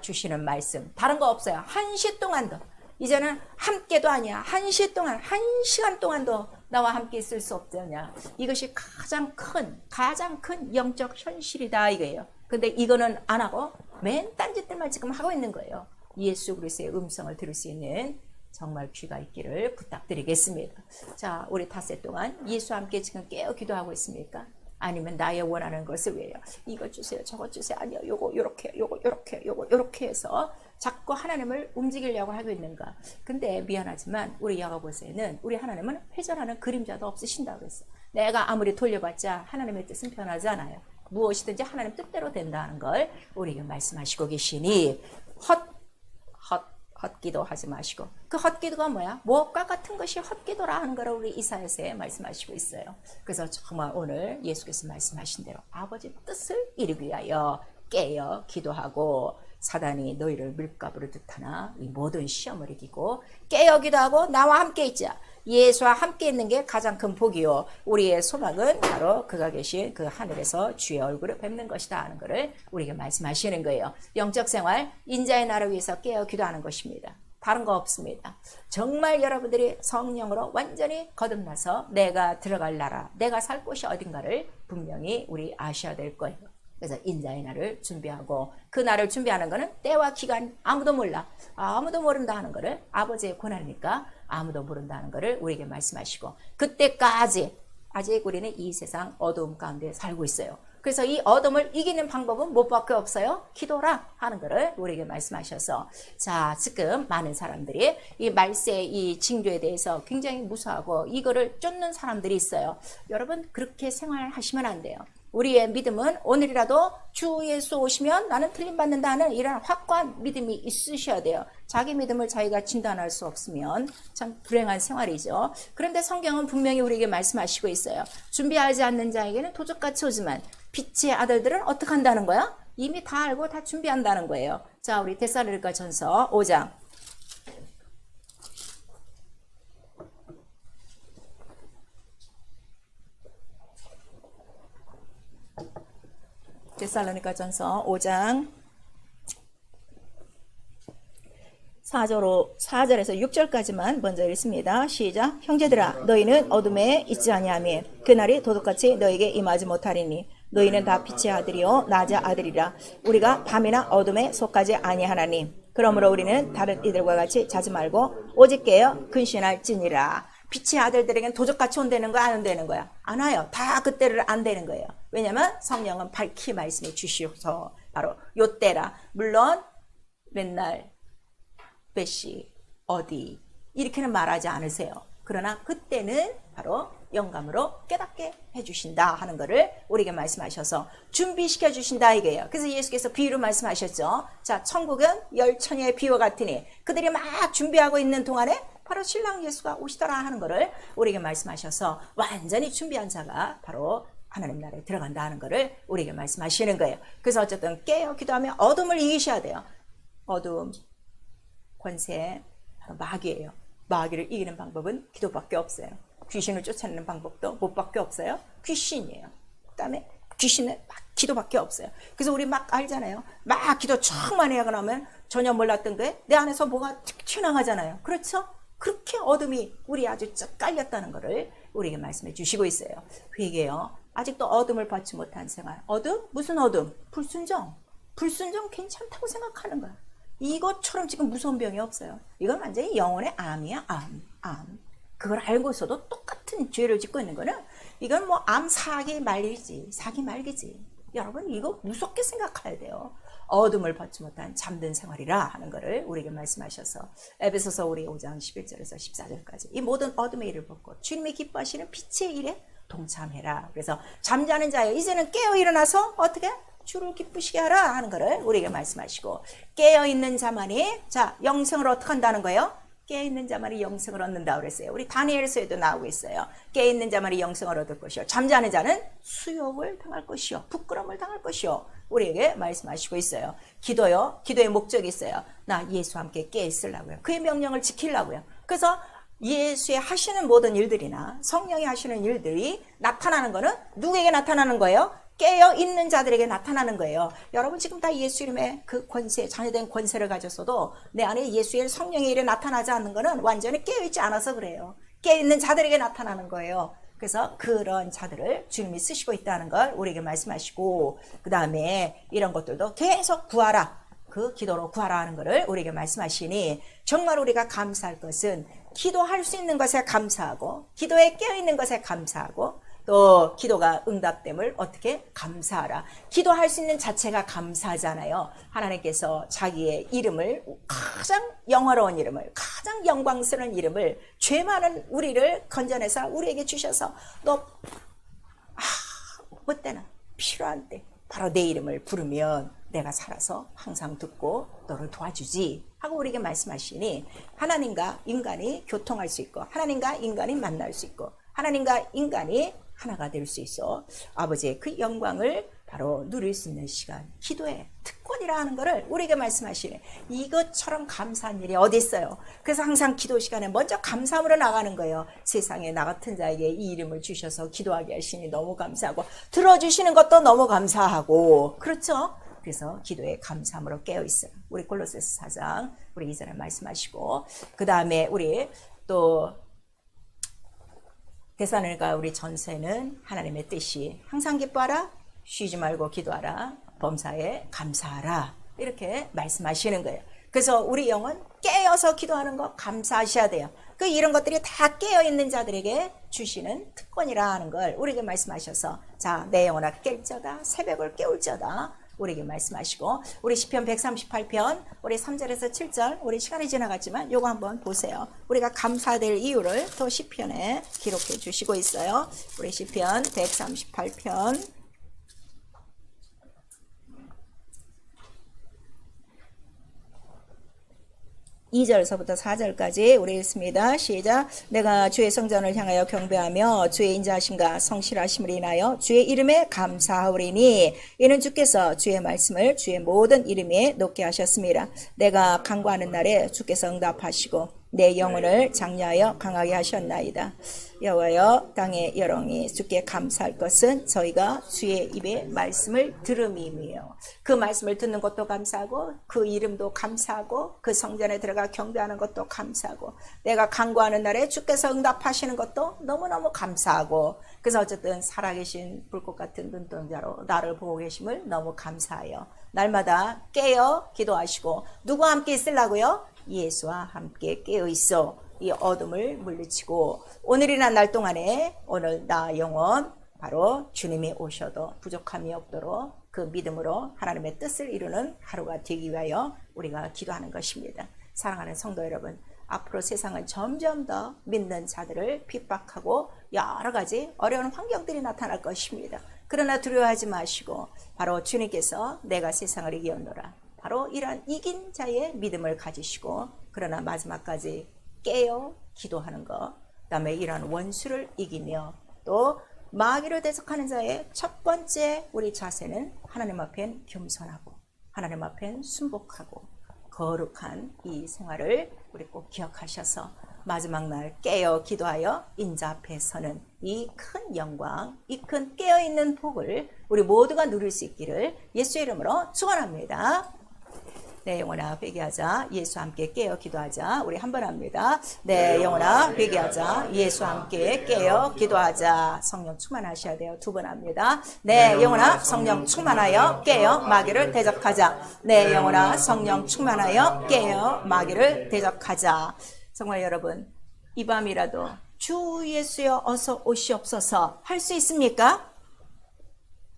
주시는 말씀 다른 거 없어요. 1시 동안도 이제는 함께도 아니야. 1시 동안 1시간 동안도 나와 함께 있을 수 없느냐. 이것이 가장 큰 영적 현실이다 이거예요. 근데 이거는 안 하고 맨 딴짓들만 지금 하고 있는 거예요. 예수 그리스도의 음성을 들을 수 있는 정말 귀가 있기를 부탁드리겠습니다. 자, 우리 닷새 동안 예수와 함께 지금 깨어 기도하고 있습니까? 아니면 나의 원하는 것을 위해요. 이거 주세요, 저거 주세요. 아니요, 요거 요렇게 해서 자꾸 하나님을 움직이려고 하고 있는가? 근데 미안하지만 우리 야고보서에는 우리 하나님은 회전하는 그림자도 없으신다고 그랬어. 내가 아무리 돌려봤자 하나님의 뜻은 변하지 않아요. 무엇이든지 하나님 뜻대로 된다는 걸 우리에게 말씀하시고 계시니 헛기도 하지 마시고. 그 헛기도가 뭐야? 무엇과 같은 것이 헛기도라 하는 거를 우리 이사야서에 말씀하시고 있어요. 그래서 정말 오늘 예수께서 말씀하신 대로 아버지 뜻을 이루기 위하여 깨어 기도하고 사단이 너희를 밀가부를 듯하나 이 모든 시험을 이기고 깨어 기도하고 나와 함께 있자. 예수와 함께 있는 게 가장 큰 복이요. 우리의 소망은 바로 그가 계신 그 하늘에서 주의 얼굴을 뵙는 것이다 하는 것을 우리에게 말씀하시는 거예요. 영적 생활, 인자의 나를 위해서 깨어 기도하는 것입니다. 다른 거 없습니다. 정말 여러분들이 성령으로 완전히 거듭나서 내가 들어갈 나라, 내가 살 곳이 어딘가를 분명히 우리 아셔야 될 거예요. 그래서 인자의 날을 준비하고 그 날을 준비하는 것은 때와 기간 아무도 몰라. 아무도 모른다 하는 것을 아버지의 권한이니까 아무도 모른다는 것을 우리에게 말씀하시고 그때까지 아직 우리는 이 세상 어두움 가운데 살고 있어요. 그래서 이 어둠을 이기는 방법은 무엇밖에 없어요? 기도라 하는 것을 우리에게 말씀하셔서 자 지금 많은 사람들이 이 말세 이 징조에 대해서 굉장히 무서워하고 이거를 쫓는 사람들이 있어요. 여러분 그렇게 생활하시면 안 돼요. 우리의 믿음은 오늘이라도 주 예수 오시면 나는 틀림받는다는 이런 확고한 믿음이 있으셔야 돼요. 자기 믿음을 자기가 진단할 수 없으면 참 불행한 생활이죠. 그런데 성경은 분명히 우리에게 말씀하시고 있어요. 준비하지 않는 자에게는 도적같이 오지만 빛의 아들들은 어떻게 한다는 거야? 이미 다 알고 다 준비한다는 거예요. 자, 우리 데살로니가 전서 5장. 데살로니가 전서 5장 4절에서 6절까지만 먼저 읽습니다. 시작. 형제들아 너희는 어둠에 있지 아니하며 그날이 도둑같이 너희에게 임하지 못하리니 너희는 다 빛의 아들이요 낮의 아들이라. 우리가 밤이나 어둠에 속하지 아니하나니 그러므로 우리는 다른 이들과 같이 자지 말고 오직 깨어 근신할지니라. 빛의 아들들에겐 도적같이 온다는 거 안 온다는 거야? 안 와요. 다 그때를 안 되는 거예요. 왜냐면 성령은 밝히 말씀해 주시어서 바로 요때라. 물론 맨날 몇 시 어디 이렇게는 말하지 않으세요. 그러나 그때는 바로 영감으로 깨닫게 해주신다 하는 것을 우리에게 말씀하셔서 준비시켜 주신다 이게요. 그래서 예수께서 비유로 말씀하셨죠. 자, 천국은 열처녀의 비와 같으니 그들이 막 준비하고 있는 동안에 바로 신랑 예수가 오시더라 하는 것을 우리에게 말씀하셔서 완전히 준비한 자가 바로 하나님 나라에 들어간다 하는 것을 우리에게 말씀하시는 거예요. 그래서 어쨌든 깨어 기도하며 어둠을 이기셔야 돼요. 어둠, 권세, 바로 마귀예요. 마귀를 이기는 방법은 기도밖에 없어요. 귀신을 쫓아내는 방법도 뭐밖에 없어요? 귀신이에요. 그 다음에 귀신은 막 기도밖에 없어요. 그래서 우리 막 알잖아요. 막 기도 쫙 많이 하고 나면 전혀 몰랐던 게 내 안에서 뭐가 튀어나가잖아요. 그렇죠? 그렇게 어둠이 우리 아주 쫙 깔렸다는 것을 우리에게 말씀해 주시고 있어요. 회개요. 아직도 어둠을 받지 못한 생활. 어둠? 무슨 어둠? 불순종. 불순종 괜찮다고 생각하는 거야. 이것처럼 지금 무서운 병이 없어요. 이건 완전히 영혼의 암이야. 암. 그걸 알고서도 똑같은 죄를 짓고 있는 거는 이건 뭐 암 사기 말기지. 사기 말기지. 여러분 이거 무섭게 생각해야 돼요. 어둠을 받지 못한 잠든 생활이라 하는 것을 우리에게 말씀하셔서 에베소서 우리 5장 11절에서 14절까지 이 모든 어둠의 일을 벗고 주님이 기뻐하시는 빛의 일에 동참해라. 그래서 잠자는 자여 이제는 깨어 일어나서 어떻게? 주를 기쁘시게 하라 하는 것을 우리에게 말씀하시고 깨어있는 자만이 자 영생을 어떻게 한다는 거예요? 깨어있는 자만이 영생을 얻는다 그랬어요. 우리 다니엘서에도 나오고 있어요. 깨어있는 자만이 영생을 얻을 것이요 잠자는 자는 수욕을 당할 것이요 부끄러움을 당할 것이요 우리에게 말씀하시고 있어요. 기도요. 기도의 목적이 있어요. 나 예수와 함께 깨어있으려고요. 그의 명령을 지키려고요. 그래서 예수의 하시는 모든 일들이나 성령이 하시는 일들이 나타나는 거는 누구에게 나타나는 거예요? 깨어있는 자들에게 나타나는 거예요. 여러분 지금 다 예수 이름의 그 권세, 자녀된 권세를 가졌어도 내 안에 예수의 성령의 일에 나타나지 않는 거는 완전히 깨어있지 않아서 그래요. 깨어있는 자들에게 나타나는 거예요. 그래서 그런 자들을 주님이 쓰시고 있다는 걸 우리에게 말씀하시고, 그 다음에 이런 것들도 계속 구하라, 그 기도로 구하라 하는 것을 우리에게 말씀하시니, 정말 우리가 감사할 것은 기도할 수 있는 것에 감사하고, 기도에 깨어있는 것에 감사하고, 또 기도가 응답됨을 어떻게 감사하라. 기도할 수 있는 자체가 감사하잖아요. 하나님께서 자기의 이름을, 가장 영화로운 이름을, 가장 영광스러운 이름을, 죄 많은 우리를 건져내서 우리에게 주셔서 또 뭐 때나 필요한 때 바로 내 이름을 부르면 내가 살아서 항상 듣고 너를 도와주지 하고 우리에게 말씀하시니, 하나님과 인간이 교통할 수 있고, 하나님과 인간이 만날 수 있고, 하나님과 인간이 하나가 될 수 있어 아버지의 그 영광을 바로 누릴 수 있는 시간, 기도의 특권이라 하는 것을 우리에게 말씀하시네. 이것처럼 감사한 일이 어디 있어요? 그래서 항상 기도 시간에 먼저 감사함으로 나가는 거예요. 세상에 나 같은 자에게 이 이름을 주셔서 기도하게 하시니 너무 감사하고, 들어주시는 것도 너무 감사하고, 그렇죠? 그래서 기도에 감사함으로 깨어있어요. 우리 골로새서 4장 우리 이전에 말씀하시고, 그 다음에 우리 또 데살로니가 우리 전서에는 하나님의 뜻이 항상 기뻐하라, 쉬지 말고 기도하라, 범사에 감사하라, 이렇게 말씀하시는 거예요. 그래서 우리 영은 깨어서 기도하는 거 감사하셔야 돼요. 그 이런 것들이 다 깨어있는 자들에게 주시는 특권이라 하는 걸 우리에게 말씀하셔서, 자, 내 영혼아 깰저다, 새벽을 깨울저다 우리에게 말씀하시고, 우리 시편 138편 우리 3절에서 7절 우리 시간이 지나갔지만 요거 한번 보세요. 우리가 감사될 이유를 또 시편에 기록해 주시고 있어요. 우리 시편 138편 2절서부터 4절까지 우리 읽습니다. 시작. 내가 주의 성전을 향하여 경배하며 주의 인자하심과 성실하심을 인하여 주의 이름에 감사하오리니, 이는 주께서 주의 말씀을 주의 모든 이름에 놓게 하셨습니다. 내가 간구하는 날에 주께서 응답하시고 내 영혼을 장려하여 강하게 하셨나이다. 여호와여, 땅의 여롱이 주께 감사할 것은 저희가 주의 입의 말씀을 들음이며, 그 말씀을 듣는 것도 감사하고, 그 이름도 감사하고, 그 성전에 들어가 경배하는 것도 감사하고, 내가 간구하는 날에 주께서 응답하시는 것도 너무너무 감사하고, 그래서 어쨌든 살아계신 불꽃 같은 눈동자로 나를 보고 계심을 너무 감사해요. 날마다 깨어 기도하시고, 누구와 함께 있으려고요? 예수와 함께 깨어있어 이 어둠을 물리치고, 오늘이나 날 동안에 오늘 나 영혼 바로 주님이 오셔도 부족함이 없도록 그 믿음으로 하나님의 뜻을 이루는 하루가 되기 위하여 우리가 기도하는 것입니다. 사랑하는 성도 여러분, 앞으로 세상은 점점 더 믿는 자들을 핍박하고 여러 가지 어려운 환경들이 나타날 것입니다. 그러나 두려워하지 마시고, 바로 주님께서 내가 세상을 이겼노라, 바로 이러한 이긴 자의 믿음을 가지시고, 그러나 마지막까지 깨어 기도하는 것, 그 다음에 이러한 원수를 이기며, 또 마귀를 대적하는 자의 첫 번째 우리 자세는 하나님 앞엔 겸손하고, 하나님 앞엔 순복하고 거룩한 이 생활을 우리 꼭 기억하셔서 마지막 날 깨어 기도하여 인자 앞에 서는 이 큰 영광, 이 큰 깨어있는 복을 우리 모두가 누릴 수 있기를 예수의 이름으로 축원합니다. 내 영혼아 회개하자, 예수와 함께 깨어 기도하자. 우리 한 번 합니다. 내 영혼아 회개하자, 예수와 함께 깨어 기도하자. 성령 충만하셔야 돼요. 두 번 합니다. 내 영혼아 성령 충만하여 깨어 마귀를 대적하자. 내 영혼아 성령 충만하여 깨어 마귀를 대적하자. 정말 여러분, 이 밤이라도 주 예수여 어서 오시옵소서 할 수 있습니까?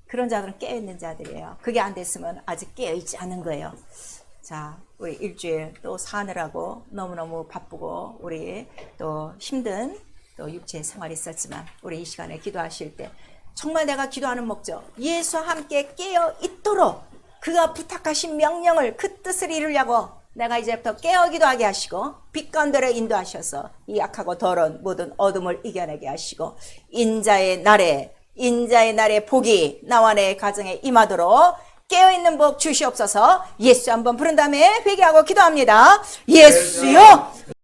그런 자들은 깨어있는 자들이에요. 그게 안 됐으면 아직 깨어있지 않은 거예요. 자, 우리 일주일 또 사느라고 너무너무 바쁘고 우리 또 힘든 또 육체 생활이 있었지만, 우리 이 시간에 기도하실 때 정말 내가 기도하는 목적, 예수와 함께 깨어 있도록 그가 부탁하신 명령을, 그 뜻을 이루려고 내가 이제부터 깨어 기도하게 하시고, 빛 가운데로 인도하셔서 이 약하고 더러운 모든 어둠을 이겨내게 하시고, 인자의 날에 복이 나와 내 가정에 임하도록 깨어있는 복 주시옵소서. 예수 한번 부른 다음에 회개하고 기도합니다. 예수요